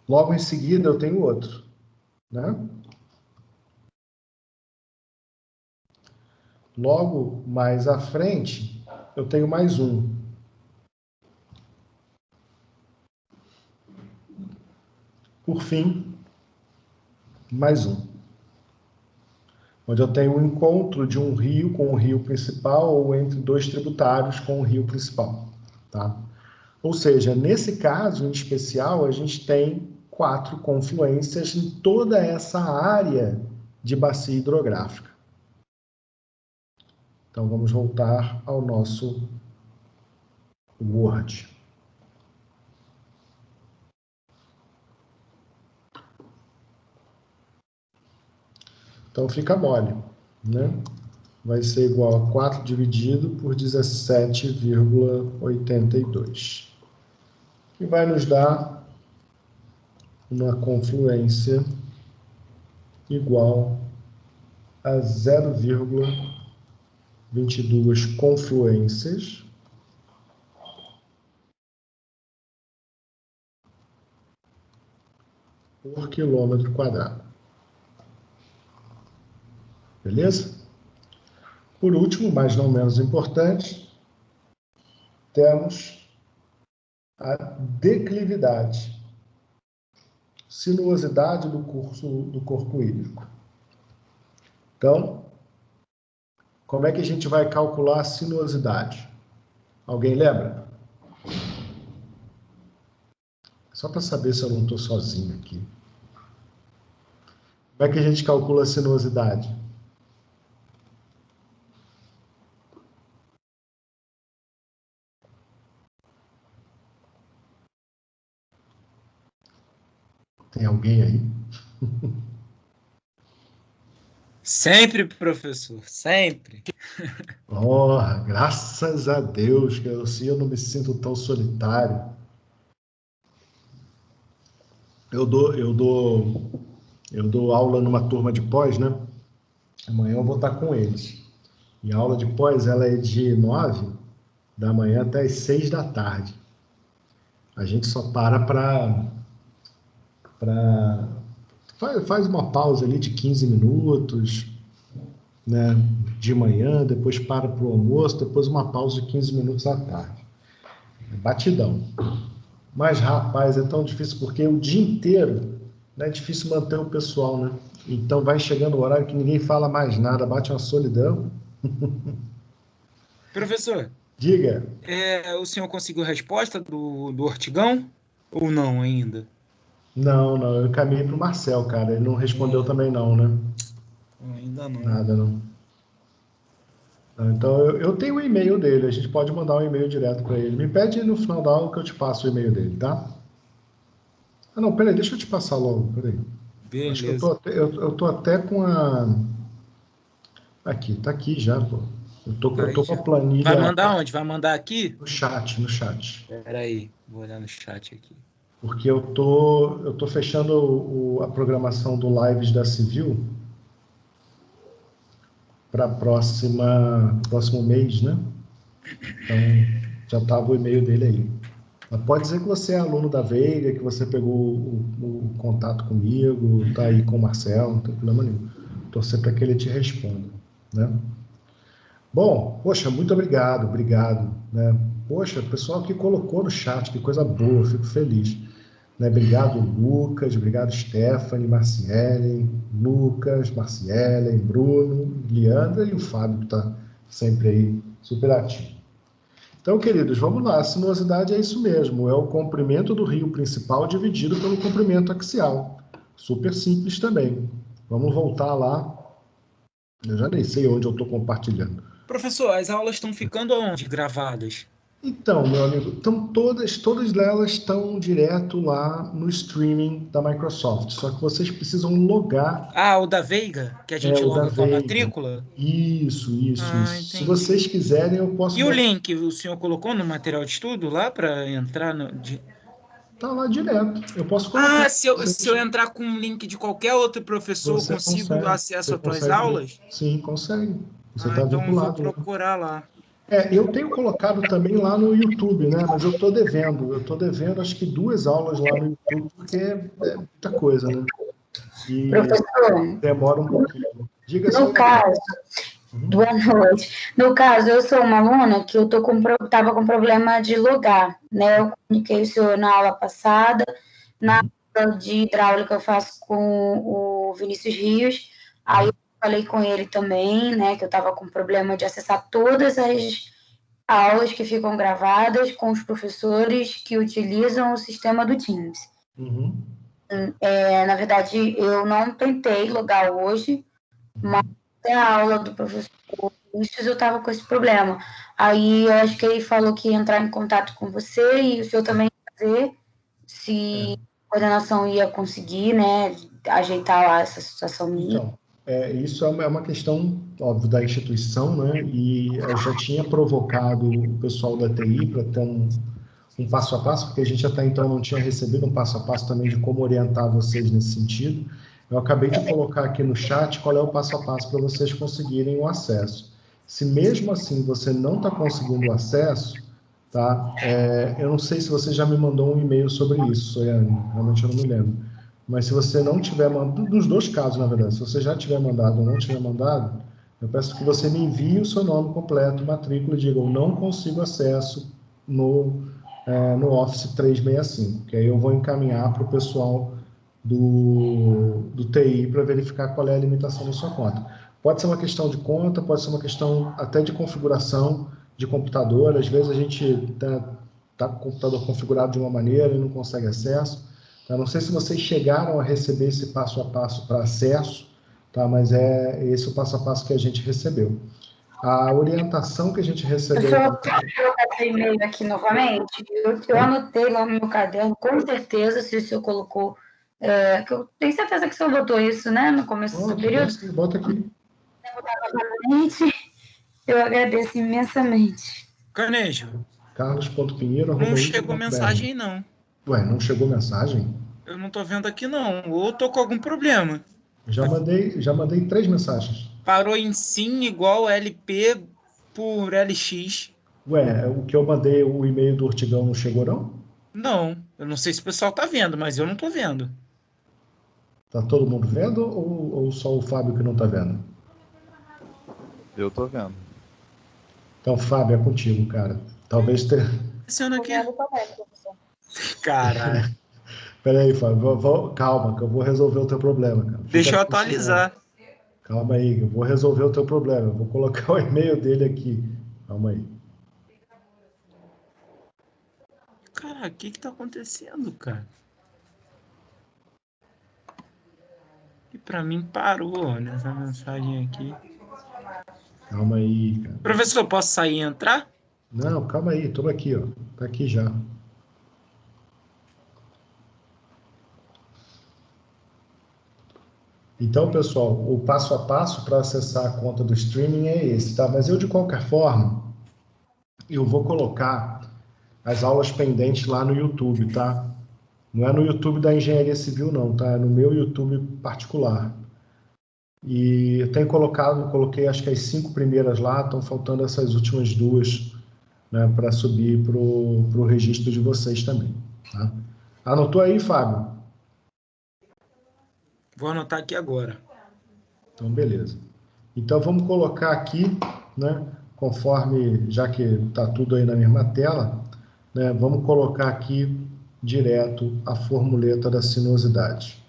Logo em seguida, eu tenho outro, né? Logo mais à frente, eu tenho mais um. Por fim, mais um. Onde eu tenho um encontro de um rio com o rio principal ou entre 2 tributários com o rio principal, tá? Ou seja, nesse caso em especial, a gente tem 4 confluências em toda essa área de bacia hidrográfica. Então, vamos voltar ao nosso Word. Então, fica mole, né? Vai ser igual a 4 dividido por 17,82. Que vai nos dar uma confluência igual a 0,22 confluências por quilômetro quadrado. Beleza? Por último, mas não menos importante, temos a declividade, sinuosidade do curso do corpo hídrico. Então, como é que a gente vai calcular a sinuosidade? Alguém lembra? Só para saber se eu não estou sozinho aqui. Como é que a gente calcula a sinuosidade? Tem alguém aí? Sempre, professor, sempre. Oh, graças a Deus que eu não me sinto tão solitário. Eu dou aula numa turma de pós, né? Amanhã eu vou estar com eles. E a aula de pós, ela é de 9 da manhã até as 6 da tarde. A gente só para faz uma pausa ali de 15 minutos, né, de manhã, depois para o almoço, depois uma pausa de 15 minutos à tarde. Batidão. Mas, rapaz, é tão difícil porque o dia inteiro, né, é difícil manter o pessoal, né? Então vai chegando o horário que ninguém fala mais nada, bate uma solidão. Professor, diga. O senhor conseguiu a resposta do Ortigão ou não ainda? Não, eu encaminhei para o Marcel, cara. Ele não respondeu também não, né? Ainda não. Nada, não. Então, eu tenho o e-mail dele. A gente pode mandar um e-mail direto para ele. Me pede no final da aula que eu te passo o e-mail dele, tá? Ah, não, peraí, deixa eu te passar logo, peraí. Beleza. Acho que eu tô até com a... Aqui, tá aqui já, pô. Eu tô com a planilha... Vai mandar onde? Vai mandar aqui? No chat. Peraí, vou olhar no chat aqui. Porque eu tô fechando a programação do Lives da Civil para próximo mês, né? Então, já estava o e-mail dele aí. Mas pode dizer que você é aluno da Veiga, que você pegou o contato comigo, está aí com o Marcel, não tem problema nenhum. Torcer para que ele te responda, né? Bom, poxa, muito obrigado, né? Poxa, o pessoal que colocou no chat, que coisa boa, fico feliz. Né? Obrigado, Lucas, obrigado, Stephanie, Marciele, Lucas, Marciele, Bruno, Leandra e o Fábio, que está sempre aí super ativo. Então, queridos, vamos lá. A sinuosidade é isso mesmo. É o comprimento do rio principal dividido pelo comprimento axial. Super simples também. Vamos voltar lá. Eu já nem sei onde eu estou compartilhando. Professor, as aulas estão ficando onde gravadas? Então, meu amigo, então todas elas estão direto lá no streaming da Microsoft. Só que vocês precisam logar. Ah, o da Veiga, que a gente O da loga com a Veiga. matrícula? Isso. Entendi. Se vocês quiserem, eu posso. E o link, o senhor colocou no material de estudo lá para entrar no. Tá lá direto. Eu posso colocar. Ah, se eu entrar com um link de qualquer outro professor, Você consigo consegue. acesso às tuas Consegue. aulas? Sim, consegue. Você está Então eu vou vinculado lá. procurar lá. Eu tenho colocado também lá no YouTube, né? Mas eu estou devendo. Eu estou devendo, acho que 2 aulas lá no YouTube, porque é muita coisa, né? E Professor, demora um pouquinho. Diga no caso, boa noite. No caso, eu sou uma aluna que eu estava com problema de logar, né? Eu comuniquei o senhor na aula passada, na aula de hidráulica eu faço com o Vinícius Rios, aí eu falei com ele também, né? Que eu estava com problema de acessar todas as aulas que ficam gravadas com os professores que utilizam o sistema do Teams. Na verdade, eu não tentei logar hoje, mas a aula do professor Vinícius eu estava com esse problema. Aí eu acho que ele falou que ia entrar em contato com você e o senhor também ia ver se a coordenação ia conseguir, né, ajeitar lá essa situação minha. Então, isso é uma questão, óbvio, da instituição, né? E eu já tinha provocado o pessoal da TI para ter um passo a passo, porque a gente até então não tinha recebido um passo a passo também de como orientar vocês nesse sentido. Eu acabei de colocar aqui no chat qual é o passo a passo para vocês conseguirem o acesso. Se mesmo assim você não está conseguindo o acesso, tá? Eu não sei se você já me mandou um e-mail sobre isso, Soiane, realmente eu não me lembro. Mas se você não tiver mandado, dos dois casos, na verdade, se você já tiver mandado ou não tiver mandado, eu peço que você me envie o seu nome completo, matrícula, e diga, eu não consigo acesso no Office 365, que aí eu vou encaminhar para o pessoal do TI para verificar qual é a limitação da sua conta. Pode ser uma questão de conta, pode ser uma questão até de configuração de computador, às vezes a gente tá com o computador configurado de uma maneira e não consegue acesso. Tá? Não sei se vocês chegaram a receber esse passo a passo para acesso, tá? Mas é esse o passo a passo que a gente recebeu. A orientação que a gente recebeu... Eu só colocar esse e-mail aqui novamente. Eu anotei lá no meu caderno, com certeza, se o senhor colocou... que eu tenho certeza que o senhor botou isso, né, no começo do período. Bota aqui. Eu agradeço imensamente. Canejo. Carlos.pinheiro. Não chegou mensagem, não. Ué, não chegou mensagem? Eu não tô vendo aqui, não. Ou eu tô com algum problema. Já mandei 3 mensagens. Parou em sim igual LP por LX. Ué, o que eu mandei, o e-mail do Ortigão não chegou, não? Não, eu não sei se o pessoal tá vendo, mas eu não tô vendo. Tá todo mundo vendo ou só o Fábio que não tá vendo? Eu tô vendo. Então, Fábio, é contigo, cara. Talvez tenha... Aqui. Também, professor. Caralho. Pera aí, Fábio. Calma, que eu vou resolver o teu problema, cara. Deixa eu atualizar. Calma aí, eu vou resolver o teu problema. Eu vou colocar o e-mail dele aqui. Calma aí. Cara, o que tá acontecendo, cara? E pra mim parou nessa mensagem aqui. Calma aí, cara. Professor, posso sair e entrar? Não, calma aí, tô aqui, ó. Tá aqui já. Então, pessoal, o passo a passo para acessar a conta do streaming é esse, tá? Mas eu, de qualquer forma, eu vou colocar as aulas pendentes lá no YouTube, tá? Não é no YouTube da Engenharia Civil, não, tá? É no meu YouTube particular. E eu tenho coloquei acho que as 5 primeiras lá, estão faltando essas últimas 2, né, para subir para o registro de vocês também, tá? Anotou aí, Fábio? Vou anotar aqui agora. Então, beleza. Então, vamos colocar aqui, né, conforme, já que está tudo aí na mesma tela, né, vamos colocar aqui direto a formuleta da sinuosidade.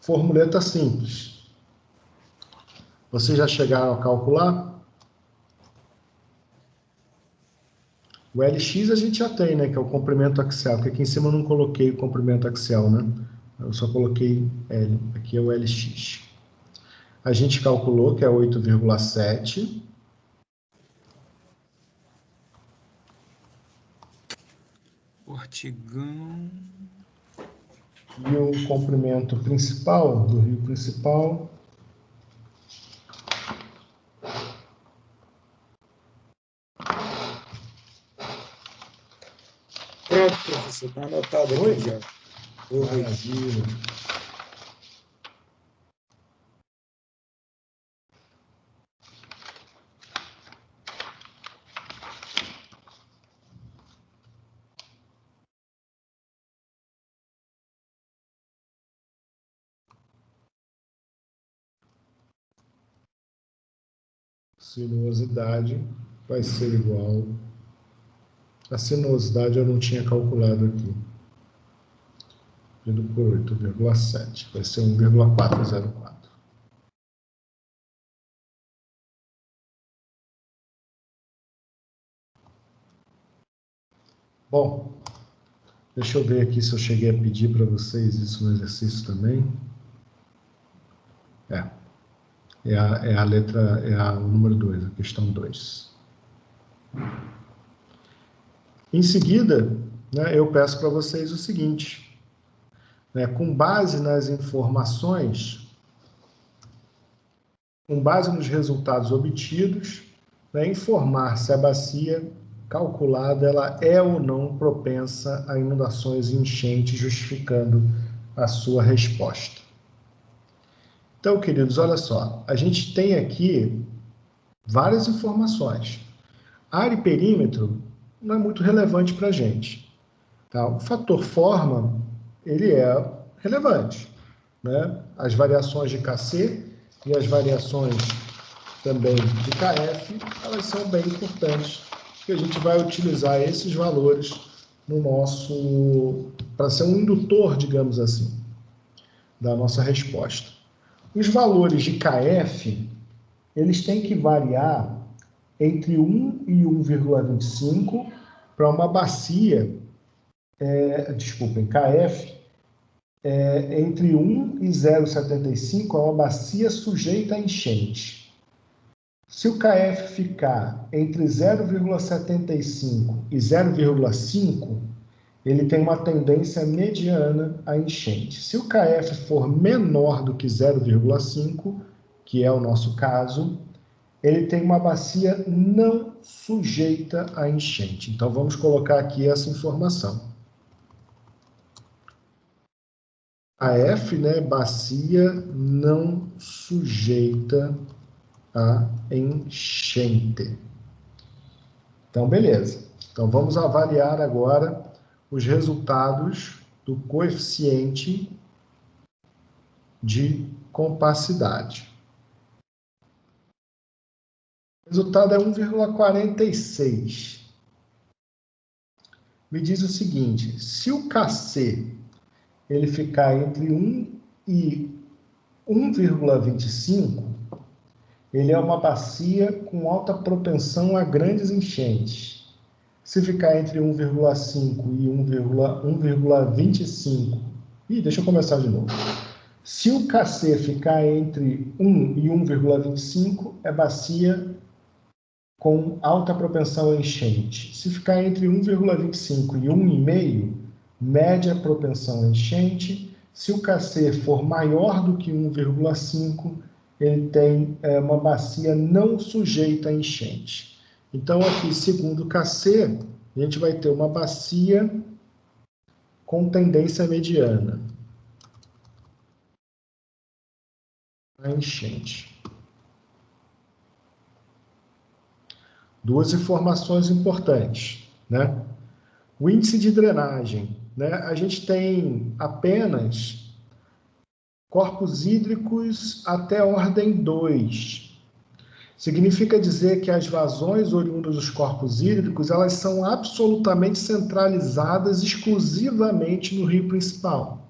formuleta simples. Vocês já chegaram a calcular? O LX a gente já tem, né? Que é o comprimento axial, porque aqui em cima eu não coloquei o comprimento axial, né? Eu só coloquei L. Aqui é o LX. A gente calculou que é 8,7. Ortigão. E o comprimento principal, do rio principal, Pronto, professor, está anotado aqui já. Maravilha. Sinuosidade vai ser igual. A sinuosidade eu não tinha calculado aqui. Dividido por 8,7. Vai ser 1,404. Bom, deixa eu ver aqui se eu cheguei a pedir para vocês isso no exercício também. É a letra, o número 2, a questão 2. Em seguida, né, eu peço para vocês o seguinte, né, com base nas informações, com base nos resultados obtidos, né, informar se a bacia calculada ela é ou não propensa a inundações e enchentes, justificando a sua resposta. Então, queridos, olha só, a gente tem aqui várias informações. Área e perímetro não é muito relevante para a gente. Tá? O fator forma, ele é relevante, né? As variações de KC e as variações também de KF, elas são bem importantes, porque a gente vai utilizar esses valores no nosso, para ser um indutor, digamos assim, da nossa resposta. Os valores de KF, eles têm que variar entre 1 e 1,25 para uma bacia, KF, entre 1 e 0,75 é uma bacia sujeita a enchente. Se o KF ficar entre 0,75 e 0,5, ele tem uma tendência mediana a enchente. Se o KF for menor do que 0,5, que é o nosso caso, ele tem uma bacia não sujeita a enchente. Então, vamos colocar aqui essa informação. KF, né, bacia não sujeita a enchente. Então, beleza. Então, vamos avaliar agora os resultados do coeficiente de compacidade. O resultado é 1,46. Me diz o seguinte, se o KC ele ficar entre 1 e 1,25, ele é uma bacia com alta propensão a grandes enchentes. Se ficar entre 1,5 e 1,25... deixa eu começar de novo. Se o KC ficar entre 1 e 1,25, é bacia com alta propensão a enchente. Se ficar entre 1,25 e 1,5, média propensão a enchente. Se o KC for maior do que 1,5, ele tem uma bacia não sujeita a enchente. Então, aqui, segundo o KC, a gente vai ter uma bacia com tendência mediana a enchente. Duas informações importantes, né? O índice de drenagem, né? A gente tem apenas corpos hídricos até ordem 2. Significa dizer que as vazões oriundas dos corpos hídricos, elas são absolutamente centralizadas exclusivamente no rio principal.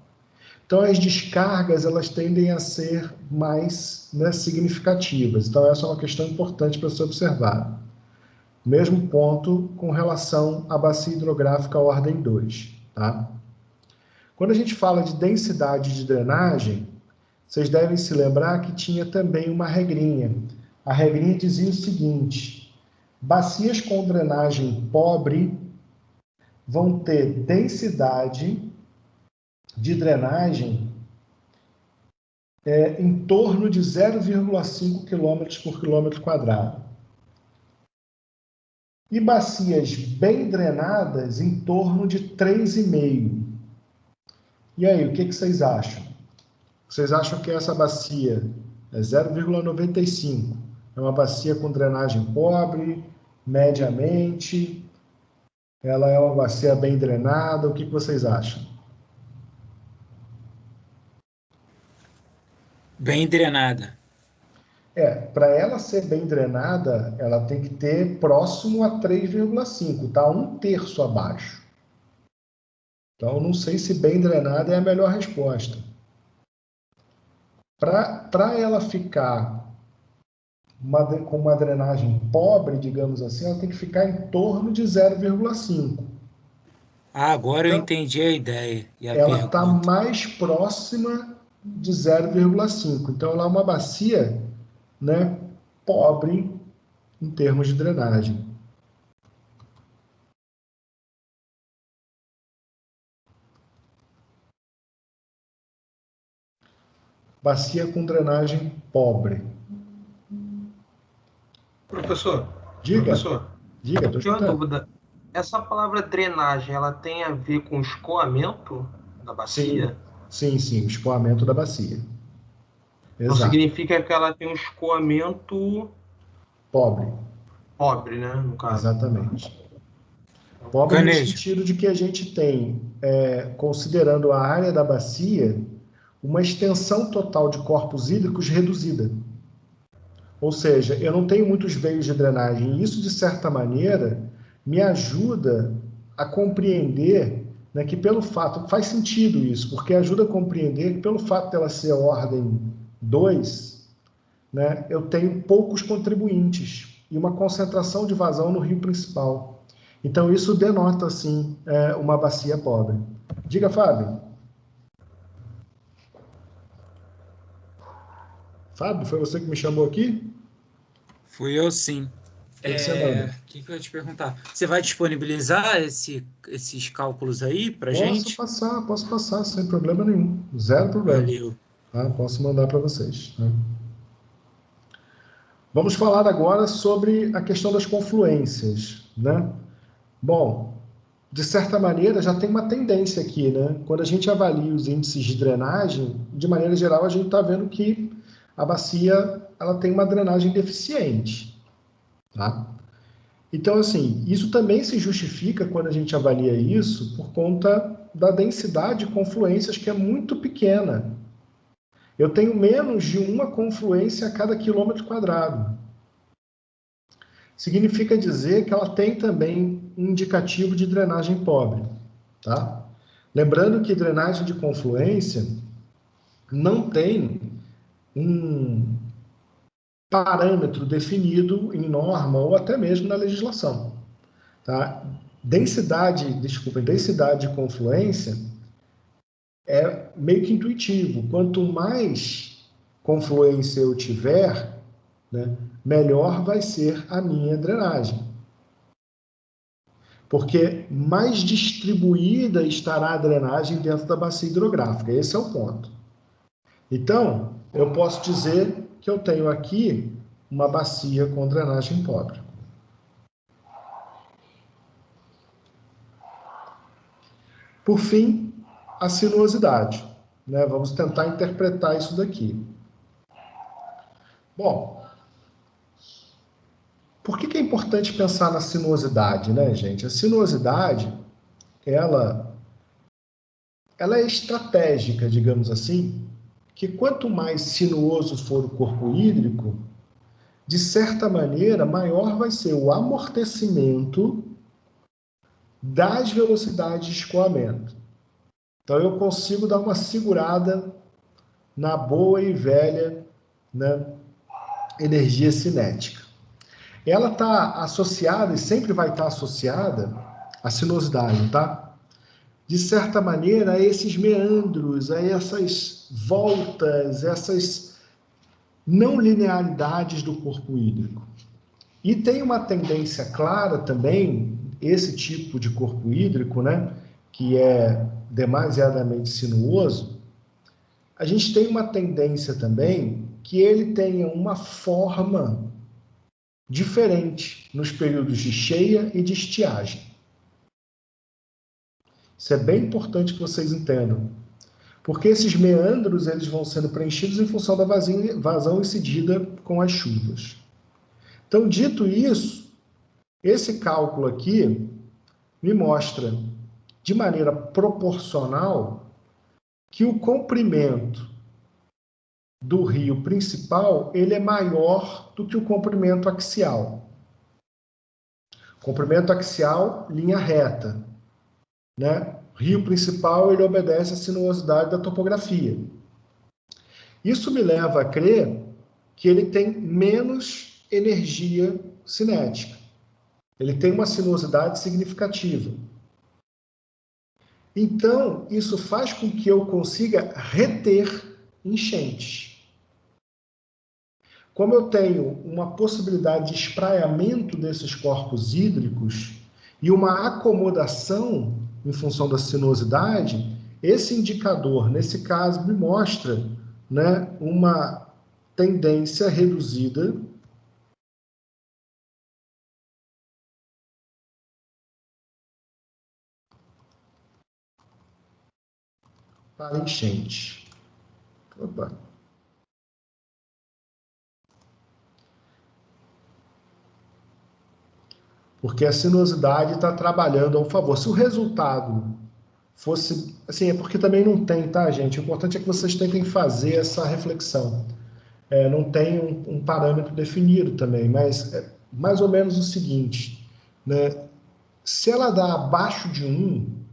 Então, as descargas, elas tendem a ser mais, né, significativas. Então, essa é uma questão importante para ser observada. Mesmo ponto com relação à bacia hidrográfica ordem 2. Tá? Quando a gente fala de densidade de drenagem, vocês devem se lembrar que tinha também uma regrinha. A regrinha dizia o seguinte: bacias com drenagem pobre vão ter densidade de drenagem em torno de 0,5 km por quilômetro quadrado. E bacias bem drenadas em torno de 3,5. E aí, o que vocês acham? Vocês acham que essa bacia é 0,95? É uma bacia com drenagem pobre, mediamente? Ela é uma bacia bem drenada? O que vocês acham? Bem drenada. Para ela ser bem drenada, ela tem que ter próximo a 3,5, tá? 1/3 abaixo. Então, não sei se bem drenada é a melhor resposta. Para ela ficar com uma drenagem pobre, digamos assim, ela tem que ficar em torno de 0,5. Agora eu entendi a ideia e a ela está pergunta. mais próxima de 0,5. Então, ela é uma bacia, né, pobre em termos de drenagem. Bacia com drenagem pobre. Professor, Diga, estou tenho uma escutando. dúvida. Essa palavra drenagem, ela tem a ver com escoamento da bacia? Sim, o escoamento da bacia. Então Exato. significa que ela tem um escoamento Pobre, né, no caso. exatamente. Pobre no sentido de que a gente tem, considerando a área da bacia, uma extensão total de corpos hídricos reduzida. Ou seja, eu não tenho muitos veios de drenagem. E isso, de certa maneira, me ajuda a compreender, né, que pelo fato... Faz sentido isso, porque ajuda a compreender que pelo fato dela ser ordem 2, né, eu tenho poucos contribuintes e uma concentração de vazão no rio principal. Então, isso denota, sim, uma bacia pobre. Diga, Fábio. Fábio, foi você que me chamou aqui? Fui eu, sim. O que você manda? O que eu ia te perguntar? Você vai disponibilizar esses cálculos aí para gente? Posso passar, sem problema nenhum. Zero problema. Valeu. Tá? Posso mandar para vocês. Tá? Vamos falar agora sobre a questão das confluências, né? Bom, de certa maneira, já tem uma tendência aqui, né? Quando a gente avalia os índices de drenagem, de maneira geral, a gente está vendo que a bacia ela tem uma drenagem deficiente, tá? Então, assim, isso também se justifica quando a gente avalia isso por conta da densidade de confluências, que é muito pequena. Eu tenho menos de uma confluência a cada quilômetro quadrado. Significa dizer que ela tem também um indicativo de drenagem pobre, tá? Lembrando que drenagem de confluência não tem um parâmetro definido em norma ou até mesmo na legislação, tá? Densidade de confluência é meio que intuitivo. Quanto mais confluência eu tiver, né, melhor vai ser a minha drenagem. Porque mais distribuída estará a drenagem dentro da bacia hidrográfica. Esse é o ponto. Então, eu posso dizer que eu tenho aqui uma bacia com drenagem pobre. Por fim, a sinuosidade, né? Vamos tentar interpretar isso daqui. Bom, por que é importante pensar na sinuosidade, né, gente? A sinuosidade, ela é estratégica, digamos assim, que quanto mais sinuoso for o corpo hídrico, de certa maneira, maior vai ser o amortecimento das velocidades de escoamento. Então, eu consigo dar uma segurada na boa e velha, né, energia cinética. Ela está associada, e sempre vai estar associada, à sinuosidade, tá? De certa maneira, a esses meandros, a essas voltas, essas não linearidades do corpo hídrico. E tem uma tendência clara também, esse tipo de corpo hídrico, né, que é demasiadamente sinuoso, a gente tem uma tendência também que ele tenha uma forma diferente nos períodos de cheia e de estiagem. Isso é bem importante que vocês entendam, porque esses meandros eles vão sendo preenchidos em função da vazão incidida com as chuvas. Então, dito isso, esse cálculo aqui me mostra, de maneira proporcional, que o comprimento do rio principal ele é maior do que o comprimento axial. Comprimento axial, linha reta, né? Rio principal ele obedece à sinuosidade da topografia. Isso me leva a crer que ele tem menos energia cinética. Ele tem uma sinuosidade significativa. Então, isso faz com que eu consiga reter enchentes. Como eu tenho uma possibilidade de espraiamento desses corpos hídricos e uma acomodação em função da sinuosidade, esse indicador, nesse caso, me mostra, né, uma tendência reduzida para enchente. Opa. Porque a sinuosidade está trabalhando ao favor. Se o resultado fosse... Assim, é porque também não tem, tá, gente? O importante é que vocês tentem fazer essa reflexão. Não tem um parâmetro definido também, mas é mais ou menos o seguinte, né? Se ela dá abaixo de 1,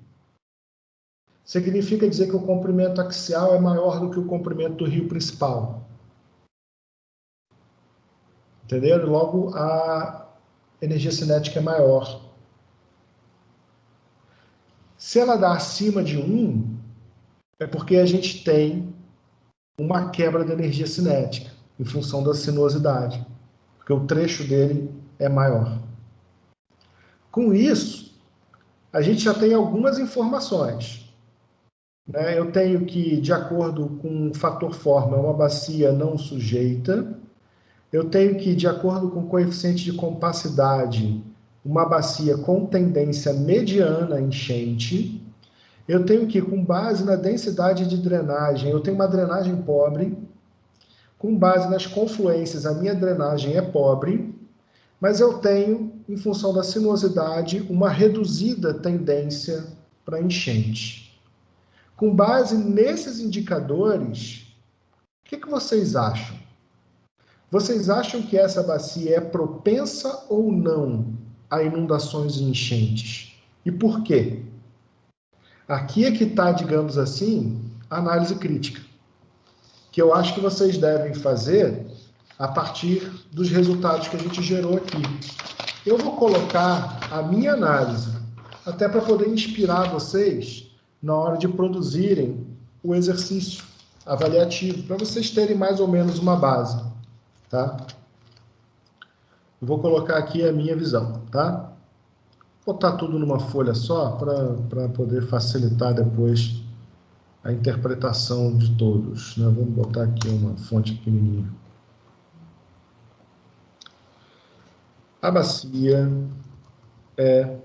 significa dizer que o comprimento axial é maior do que o comprimento do rio principal. Entendeu? Logo, a energia cinética é maior. Se ela dá acima de 1, é porque a gente tem uma quebra de energia cinética, em função da sinuosidade, porque o trecho dele é maior. Com isso, a gente já tem algumas informações. Né? Eu tenho que, de acordo com o fator forma, é uma bacia não sujeita. Eu tenho que, de acordo com o coeficiente de compacidade, uma bacia com tendência mediana a enchente. Eu tenho que, com base na densidade de drenagem, eu tenho uma drenagem pobre. Com base nas confluências, a minha drenagem é pobre, mas eu tenho, em função da sinuosidade, uma reduzida tendência para enchente. Com base nesses indicadores, o que vocês acham? Vocês acham que essa bacia é propensa ou não a inundações e enchentes? E por quê? Aqui é que está, digamos assim, a análise crítica, que eu acho que vocês devem fazer a partir dos resultados que a gente gerou aqui. Eu vou colocar a minha análise, até para poder inspirar vocês na hora de produzirem o exercício avaliativo, para vocês terem mais ou menos uma base, tá? Eu vou colocar aqui a minha visão, tá? Vou botar tudo numa folha só, para poder facilitar depois a interpretação de todos, né? Vamos botar aqui uma fonte pequenininha. A bacia é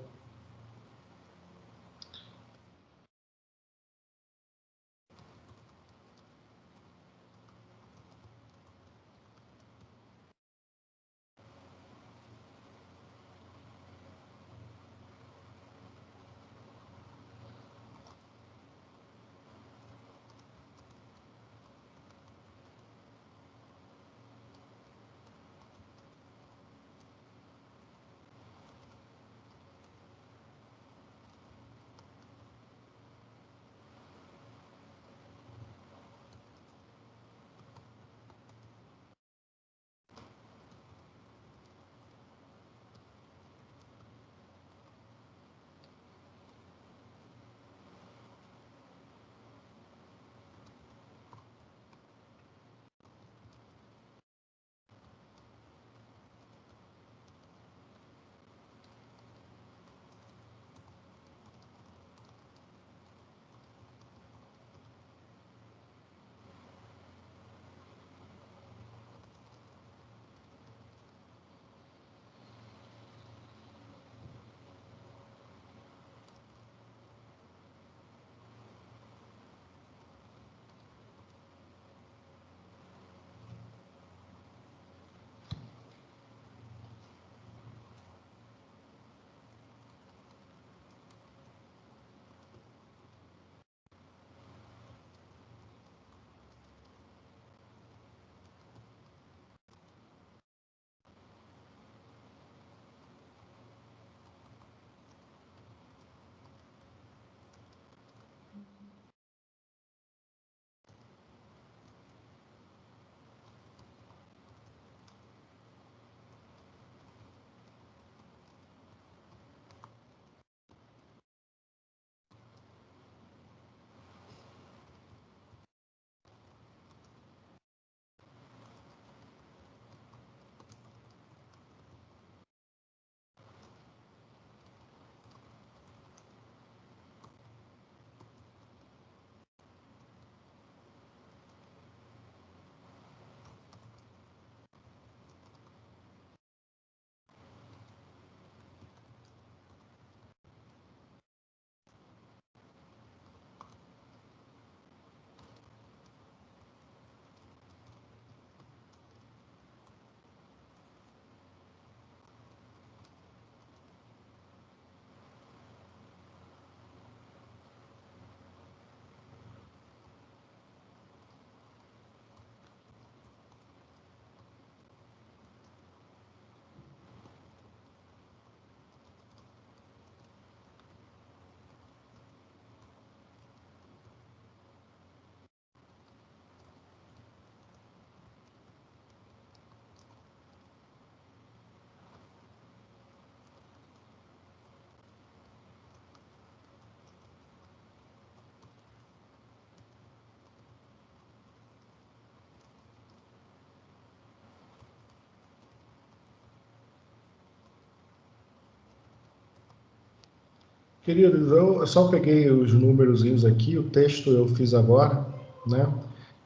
Queridos, eu só peguei os númerozinhos aqui, o texto eu fiz agora, né?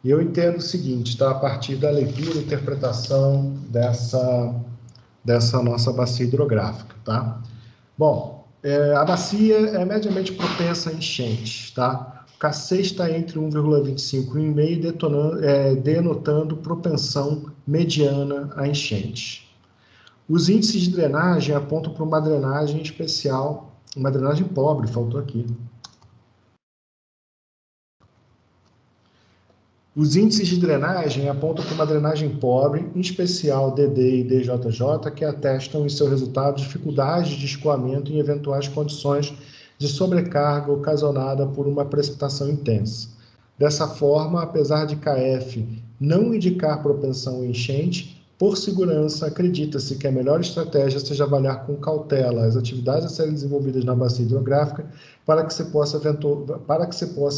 E eu entendo o seguinte, tá? A partir da leitura e interpretação dessa nossa bacia hidrográfica, tá? Bom, a bacia é mediamente propensa a enchentes, tá? O K6 está entre 1,25 e 1,5, denotando propensão mediana a enchentes. Os índices de drenagem apontam para uma drenagem especial, uma drenagem pobre, faltou aqui. Os índices de drenagem apontam para uma drenagem pobre, em especial DD e DJJ, que atestam em seu resultado dificuldades de escoamento em eventuais condições de sobrecarga ocasionada por uma precipitação intensa. Dessa forma, apesar de KF não indicar propensão a enchente, por segurança, acredita-se que a melhor estratégia seja avaliar com cautela as atividades a serem desenvolvidas na bacia hidrográfica para que se possa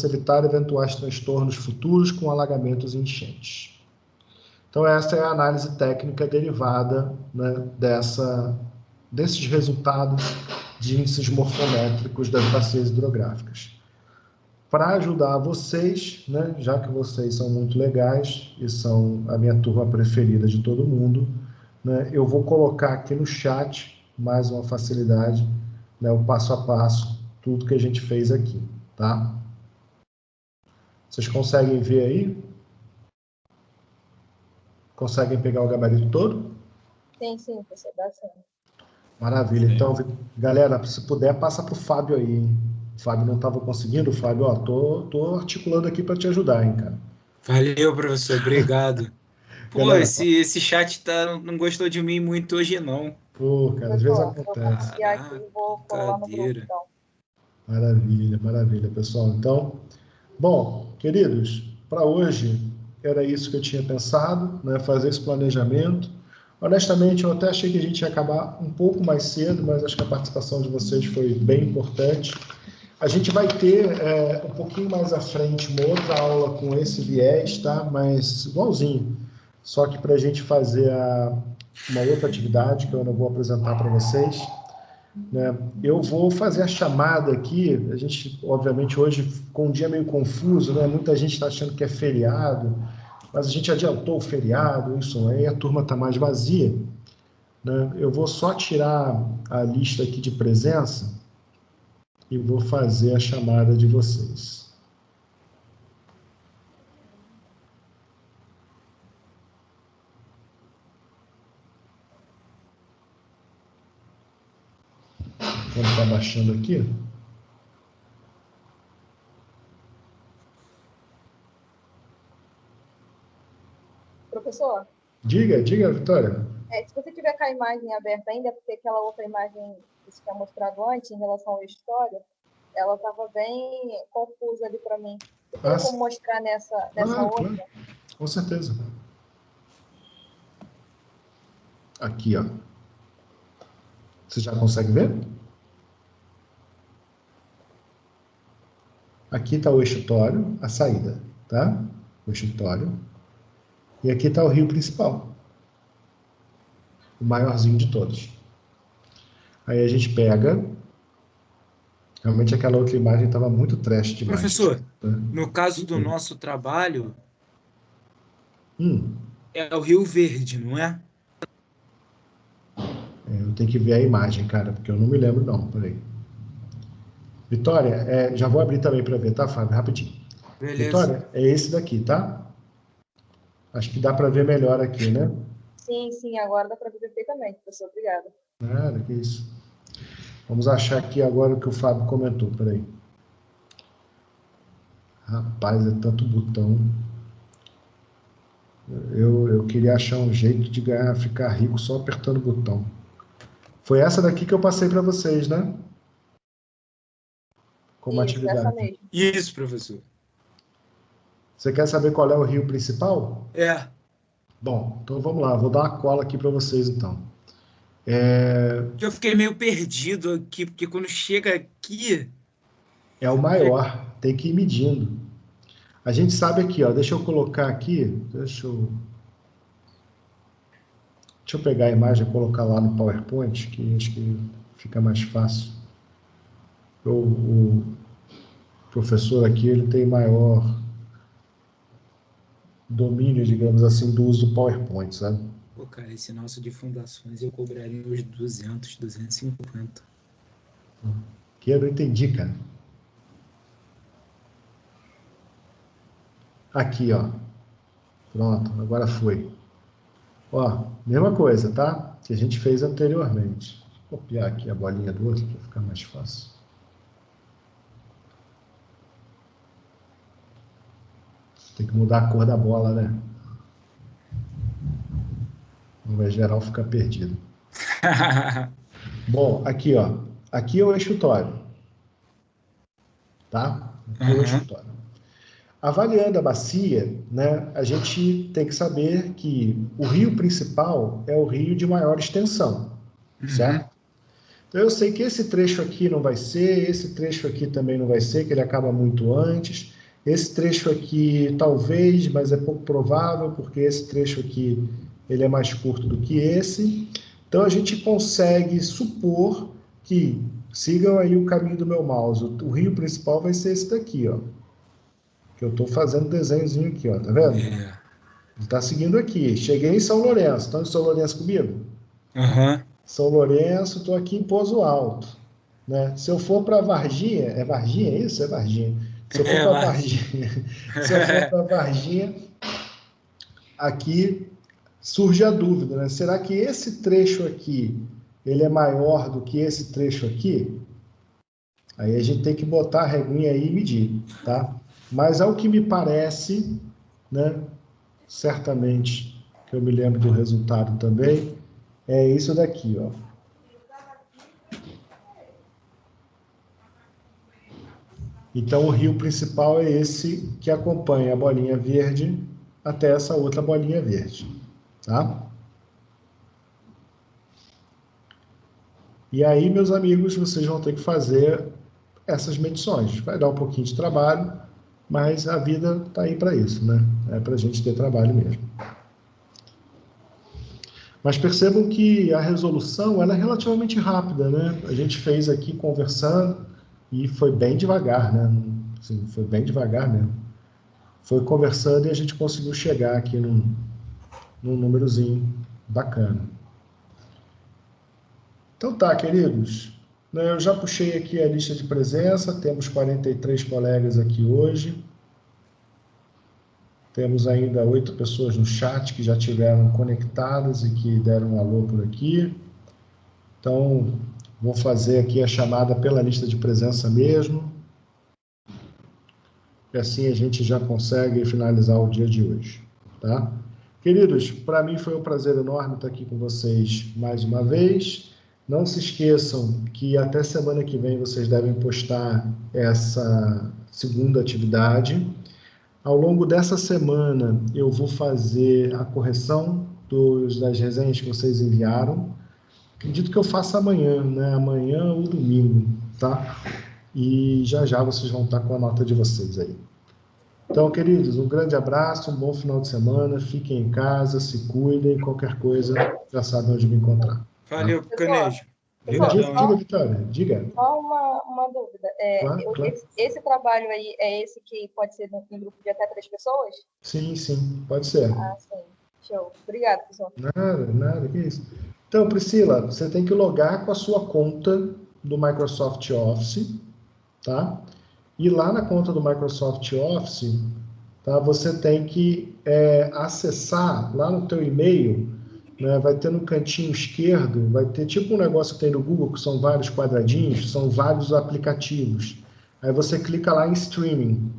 evitar eventuais transtornos futuros com alagamentos e enchentes. Então, essa é a análise técnica derivada, né, desses resultados de índices morfométricos das bacias hidrográficas. Para ajudar vocês, né, já que vocês são muito legais e são a minha turma preferida de todo mundo, né, eu vou colocar aqui no chat, mais uma facilidade, né, o passo a passo, tudo que a gente fez aqui, tá? Vocês conseguem ver aí? Conseguem pegar o gabarito todo? Sim, você dá sim. Maravilha. Então, galera, se puder, passa para o Fábio aí, hein? O Fábio não estava conseguindo. Fábio, ó, tô articulando aqui para te ajudar, hein, cara. Valeu, professor. Obrigado. Pô, Galera, esse chat não gostou de mim muito hoje, não. pô, cara, às vezes acontece. Eu vou copiar aqui e vou colar no grupo, então. Maravilha, maravilha, pessoal. Então, bom, queridos, para hoje era isso que eu tinha pensado, né, fazer esse planejamento. Honestamente, eu até achei que a gente ia acabar um pouco mais cedo, mas acho que a participação de vocês foi bem importante. A gente vai ter um pouquinho mais à frente uma outra aula com esse viés, tá? Mas igualzinho, só que para a gente fazer uma outra atividade que eu não vou apresentar para vocês, né? Eu vou fazer a chamada aqui. A gente, obviamente, hoje ficou um dia meio confuso, né? Muita gente está achando que é feriado, mas a gente adiantou o feriado, isso aí, a turma está mais vazia, né? Eu vou só tirar a lista aqui de presença e vou fazer a chamada de vocês. Quando está baixando aqui. Professor? Diga, Vitória. Se você tiver com a imagem aberta ainda, porque aquela outra imagem que você tinha mostrado antes, em relação à história, ela estava bem confusa ali para mim. Você tem como mostrar nessa outra? Claro. Com certeza. Aqui, ó. Você já consegue ver? Aqui está o estuário, a saída, tá? O estuário. E aqui está o rio principal. O maiorzinho de todos. Aí a gente pega... Realmente aquela outra imagem estava muito trash demais. Professor, no caso do nosso trabalho, é o Rio Verde, não é? Eu tenho que ver a imagem, cara, porque eu não me lembro não, peraí. Vitória, já vou abrir também para ver, tá, Fábio? Rapidinho. Beleza. Vitória, é esse daqui, tá? Acho que dá para ver melhor aqui, né? Sim, agora dá para ver perfeitamente, professor. Obrigada. Nada, que isso. Vamos achar aqui agora o que o Fábio comentou, peraí. Rapaz, é tanto botão. Eu queria achar um jeito de ficar rico só apertando o botão. Foi essa daqui que eu passei para vocês, né? Como atividade. Essa mesmo. Isso, professor. Você quer saber qual é o rio principal? É. Bom, então vamos lá. Vou dar uma cola aqui para vocês, então. Eu fiquei meio perdido aqui, porque quando chega aqui... É o maior. Tem que ir medindo. A gente sabe aqui, ó. Deixa eu colocar aqui. Deixa eu pegar a imagem e colocar lá no PowerPoint, que acho que fica mais fácil. O professor aqui, ele tem maior domínio, digamos assim, do uso do PowerPoint, sabe? Pô, cara, esse nosso de fundações eu cobraria uns 200, 250. Que eu não entendi, cara. Aqui, ó. Pronto, agora foi. Ó, mesma coisa, tá? Que a gente fez anteriormente. Vou copiar aqui a bolinha do outro para ficar mais fácil. Tem que mudar a cor da bola, né? Não vai geral ficar perdido. Bom, aqui, ó. Aqui é o enxutório. Tá? Aqui é o enxutório. Avaliando a bacia, né, a gente tem que saber que o rio principal é o rio de maior extensão, certo? Então eu sei que esse trecho aqui não vai ser, esse trecho aqui também não vai ser, que ele acaba muito antes. Esse trecho aqui talvez, mas é pouco provável, porque esse trecho aqui ele é mais curto do que esse. Então a gente consegue supor que, sigam aí o caminho do meu mouse, o rio principal vai ser esse daqui, ó. Que eu estou fazendo desenhozinho aqui, ó, tá vendo? Ele está seguindo aqui. Cheguei em São Lourenço. Estão em São Lourenço comigo? São Lourenço, estou aqui em Pouso Alto. Né? Se eu for para Varginha, é Varginha isso? É Varginha. Se eu for para Varginha, se eu for para Varginha, aqui surge a dúvida, né? Será que esse trecho aqui ele é maior do que esse trecho aqui? Aí a gente tem que botar a reguinha aí e medir, tá? Mas ao que me parece, né, certamente que eu me lembro do resultado também, é isso daqui, ó. Então o rio principal é esse que acompanha a bolinha verde até essa outra bolinha verde, tá? E aí, meus amigos, vocês vão ter que fazer essas medições. Vai dar um pouquinho de trabalho, mas a vida está aí para isso, né? É para a gente ter trabalho mesmo. Mas percebam que a resolução ela é relativamente rápida, né? A gente fez aqui conversando e foi bem devagar, né? Assim, foi bem devagar mesmo. Foi conversando e a gente conseguiu chegar aqui num númerozinho bacana. Então tá, queridos. Eu já puxei aqui a lista de presença, temos 43 colegas aqui hoje. Temos ainda 8 pessoas no chat que já estiveram conectadas e que deram um alô por aqui. Então, vou fazer aqui a chamada pela lista de presença mesmo. E assim a gente já consegue finalizar o dia de hoje, tá? Queridos, para mim foi um prazer enorme estar aqui com vocês mais uma vez. Não se esqueçam que até semana que vem vocês devem postar essa segunda atividade. Ao longo dessa semana, eu vou fazer a correção das resenhas que vocês enviaram. Acredito que eu faça amanhã, né? Amanhã ou domingo, tá? E já já vocês vão estar com a nota de vocês aí. Então, queridos, um grande abraço, um bom final de semana. Fiquem em casa, se cuidem. Qualquer coisa, já sabem onde me encontrar. Valeu, Canejo. Diga, Vitória, diga. Só uma dúvida. Claro. Esse trabalho aí é esse que pode ser em grupo de até 3 pessoas? Sim, pode ser. Ah, sim. Show. Obrigada, pessoal. Nada, que isso. Então, Priscila, você tem que logar com a sua conta do Microsoft Office, tá? E lá na conta do Microsoft Office, tá? Você tem que acessar lá no teu e-mail, né? Vai ter no cantinho esquerdo, vai ter tipo um negócio que tem no Google, que são vários quadradinhos, são vários aplicativos. Aí você clica lá em Streaming.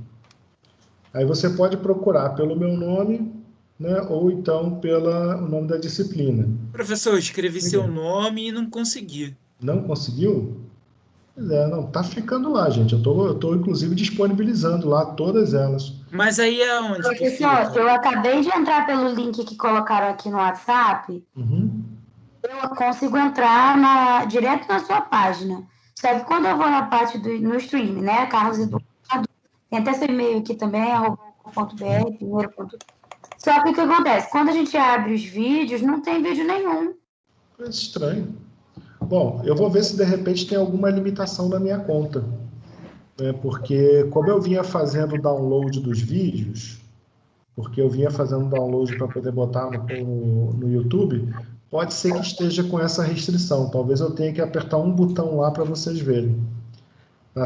Aí você pode procurar pelo meu nome, né? Ou então pelo nome da disciplina. Professor, eu escrevi seu nome e não consegui. Não conseguiu? Não, tá ficando lá, gente. Eu tô inclusive disponibilizando lá todas elas. Mas aí é onde? Professor, eu acabei de entrar pelo link que colocaram aqui no WhatsApp. Eu consigo entrar direto na sua página. Só que quando eu vou na parte no stream, né? Carlos Eduardo, tem até seu e-mail aqui também, @.br, primeiro. Só que o que acontece? Quando a gente abre os vídeos, não tem vídeo nenhum. É estranho. Bom, Bom, eu vou ver se de repente tem alguma limitação na minha conta, né? Porque como eu vinha fazendo download dos vídeos, porque eu vinha fazendo download para poder botar no YouTube, pode ser que esteja com essa restrição. Talvez eu tenha que apertar um botão lá para vocês verem.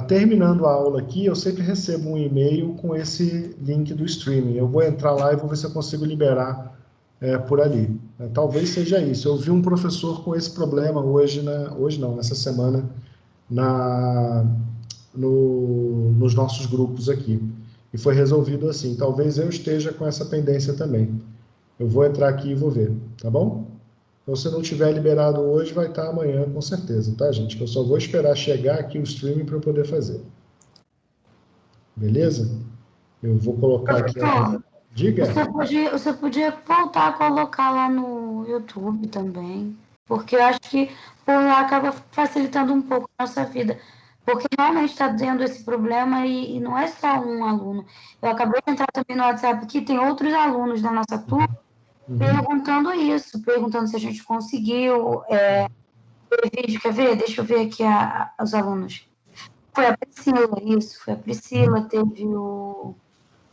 Terminando a aula aqui, eu sempre recebo um e-mail com esse link do streaming. Eu vou entrar lá e vou ver se eu consigo liberar por ali. Talvez seja isso. Eu vi um professor com esse problema hoje não, nessa semana, nos nossos grupos aqui. E foi resolvido assim. Talvez eu esteja com essa pendência também. Eu vou entrar aqui e vou ver, tá bom? Então, se não tiver liberado hoje, vai estar amanhã, com certeza, tá, gente? Que eu só vou esperar chegar aqui o streaming para eu poder fazer. Beleza? Eu vou colocar aqui... Diga. Você podia voltar a colocar lá no YouTube também, porque eu acho que por lá acaba facilitando um pouco a nossa vida, porque realmente está tendo esse problema e não é só um aluno. Eu acabei de entrar também no WhatsApp aqui, tem outros alunos da nossa turma perguntando isso, perguntando se a gente conseguiu ver vídeo. Quer ver? Deixa eu ver aqui os alunos. Foi a Priscila, teve o...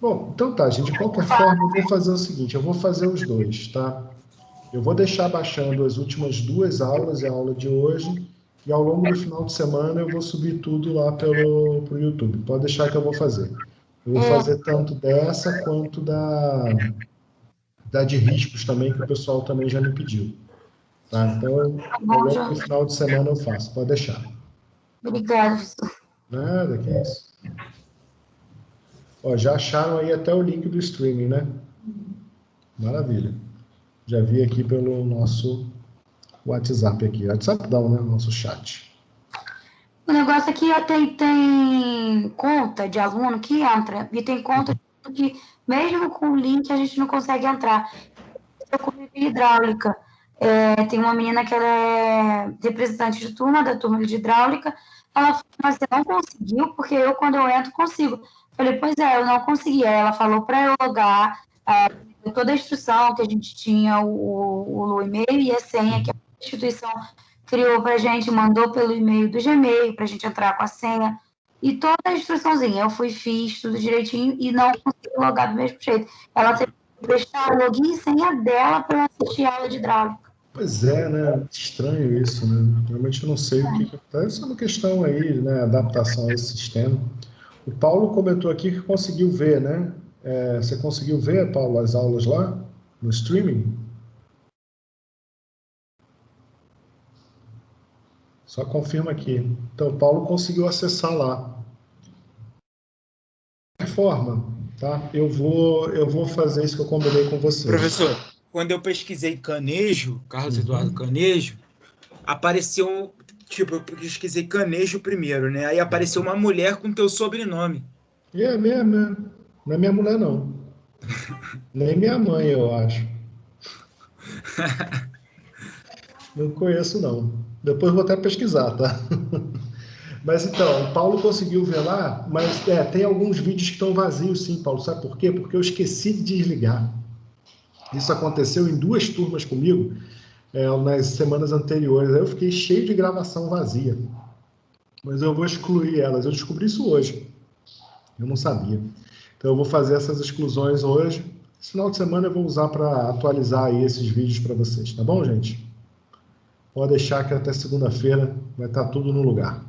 Bom, então tá, gente. De qualquer forma, eu vou fazer o seguinte, eu vou fazer os dois, tá? Eu vou deixar baixando as últimas 2 aulas e a aula de hoje, e ao longo do final de semana eu vou subir tudo lá pro YouTube. Pode deixar que eu vou fazer. Eu vou fazer tanto dessa quanto da de riscos também, que o pessoal também já me pediu. Tá? Então, ao longo do final de semana eu faço. Pode deixar. Obrigada, professor. Nada, que isso. Ó, já acharam aí até o link do streaming, né? Maravilha. Já vi aqui pelo nosso WhatsApp aqui. WhatsApp não, né? Nosso chat. O negócio aqui tem conta de aluno que entra, e tem conta que, mesmo com o link, a gente não consegue entrar. Eu comi hidráulica. Tem uma menina que ela é representante de turma, da turma de hidráulica. Ela falou, mas você não conseguiu? Porque eu, quando eu entro, consigo. Falei, pois é, eu não consegui. Aí ela falou para eu logar toda a instrução que a gente tinha, o e-mail e a senha que a instituição criou para a gente, mandou pelo e-mail do Gmail para a gente entrar com a senha. E toda a instruçãozinha. Eu fiz tudo direitinho e não consegui logar do mesmo jeito. Ela teve que prestar o login e senha dela para eu assistir a aula de hidráulica. Pois é, né? Estranho isso, né? Realmente eu não sei o que acontece. É uma questão aí, né? Adaptação a esse sistema. O Paulo comentou aqui que conseguiu ver, né? Você conseguiu ver, Paulo, as aulas lá no streaming? Só confirma aqui. Então, o Paulo conseguiu acessar lá. De forma, tá? Eu vou fazer isso que eu combinei com você. Professor, quando eu pesquisei Canejo, Carlos Eduardo Canejo, apareceu, tipo, eu pesquisei Canejo primeiro, né? Aí apareceu uma mulher com teu sobrenome. É mesmo, né? Não é minha mulher, não. Nem minha mãe, eu acho. Não conheço, não. Depois vou até pesquisar, tá? Mas então, o Paulo conseguiu ver lá, mas tem alguns vídeos que estão vazios, sim, Paulo. Sabe por quê? Porque eu esqueci de desligar. Isso aconteceu em 2 turmas comigo, nas semanas anteriores. Aí eu fiquei cheio de gravação vazia. Mas eu vou excluir elas. Eu descobri isso hoje. Eu não sabia. Então eu vou fazer essas exclusões hoje. Esse final de semana eu vou usar para atualizar aí esses vídeos para vocês, tá bom, gente? Pode deixar que até segunda-feira vai estar tudo no lugar.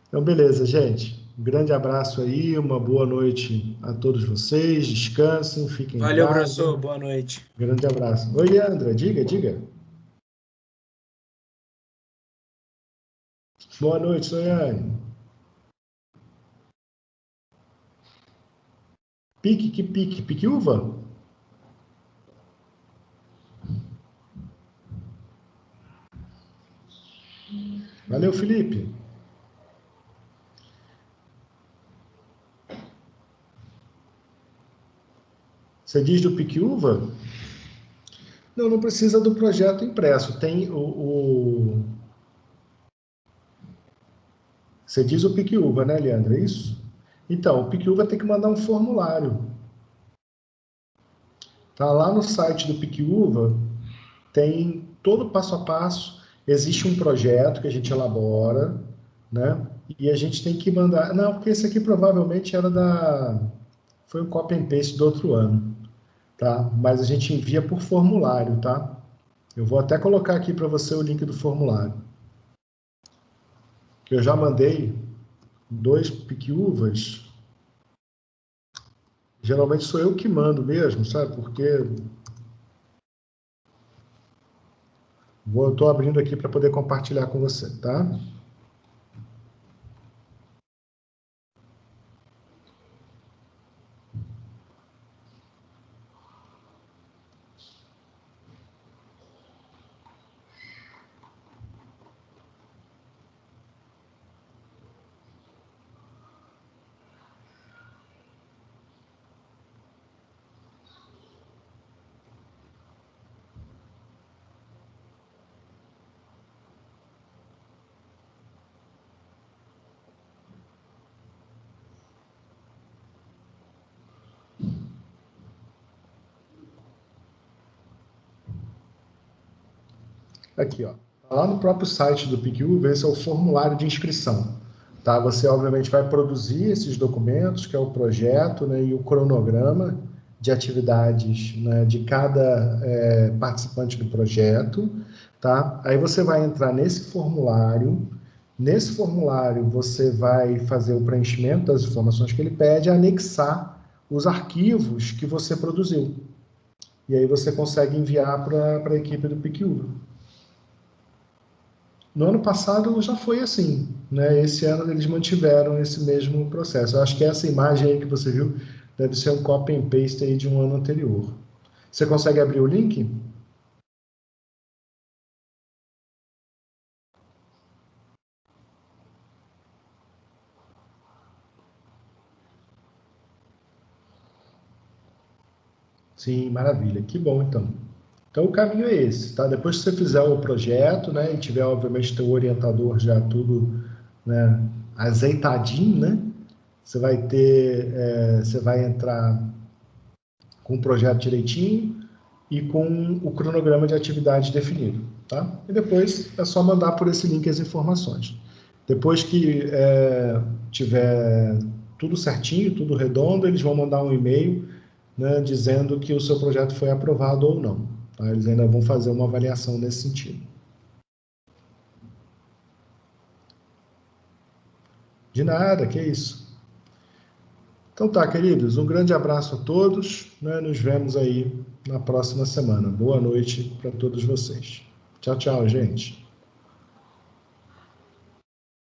Então, beleza, gente. Um grande abraço aí, uma boa noite a todos vocês. Descansem, fiquem em casa. Valeu, professor. Boa noite. Grande abraço. Oi, Andra, diga. Boa noite, Soiane. Que pique? Pique uva? Valeu, Felipe. Você diz do pique uva? Não precisa do projeto impresso. Tem Você diz o pique uva, né, Leandro? É isso? Então, o pique uva tem que mandar um formulário. Tá lá no site do pique uva. tem todo passo a passo, existe um projeto que a gente elabora, né? E a gente tem que mandar... Não, porque esse aqui provavelmente foi um copy and paste do outro ano, tá? Mas a gente envia por formulário, tá? Eu vou até colocar aqui para você o link do formulário. Que eu já mandei 2 piquiúvas. Geralmente sou eu que mando mesmo, sabe? Porque eu estou abrindo aqui para poder compartilhar com você, tá? Aqui, ó. Lá no próprio site do PicUva, esse é o formulário de inscrição. Tá? Você, obviamente, vai produzir esses documentos, que é o projeto, né, e o cronograma de atividades, né, de cada participante do projeto. Tá? Aí você vai entrar nesse formulário. Nesse formulário, você vai fazer o preenchimento das informações que ele pede e anexar os arquivos que você produziu. E aí você consegue enviar para a equipe do PicUva. No ano passado já foi assim, né? Esse ano eles mantiveram esse mesmo processo. Eu acho que essa imagem aí que você viu deve ser um copy and paste aí de um ano anterior. Você consegue abrir o link? Sim, maravilha. Que bom, então. Então, o caminho é esse, tá? Depois que você fizer o projeto, né, e tiver, obviamente, teu orientador já tudo, né, azeitadinho, né? Você vai entrar com o projeto direitinho e com o cronograma de atividade definido, tá? E depois é só mandar por esse link as informações. Depois que tiver tudo certinho, tudo redondo, eles vão mandar um e-mail, né, dizendo que o seu projeto foi aprovado ou não. Tá? Eles ainda vão fazer uma avaliação nesse sentido. De nada, que isso. Então tá, queridos, um grande abraço a todos, né? Nos vemos aí na próxima semana. Boa noite para todos vocês. Tchau, tchau, gente.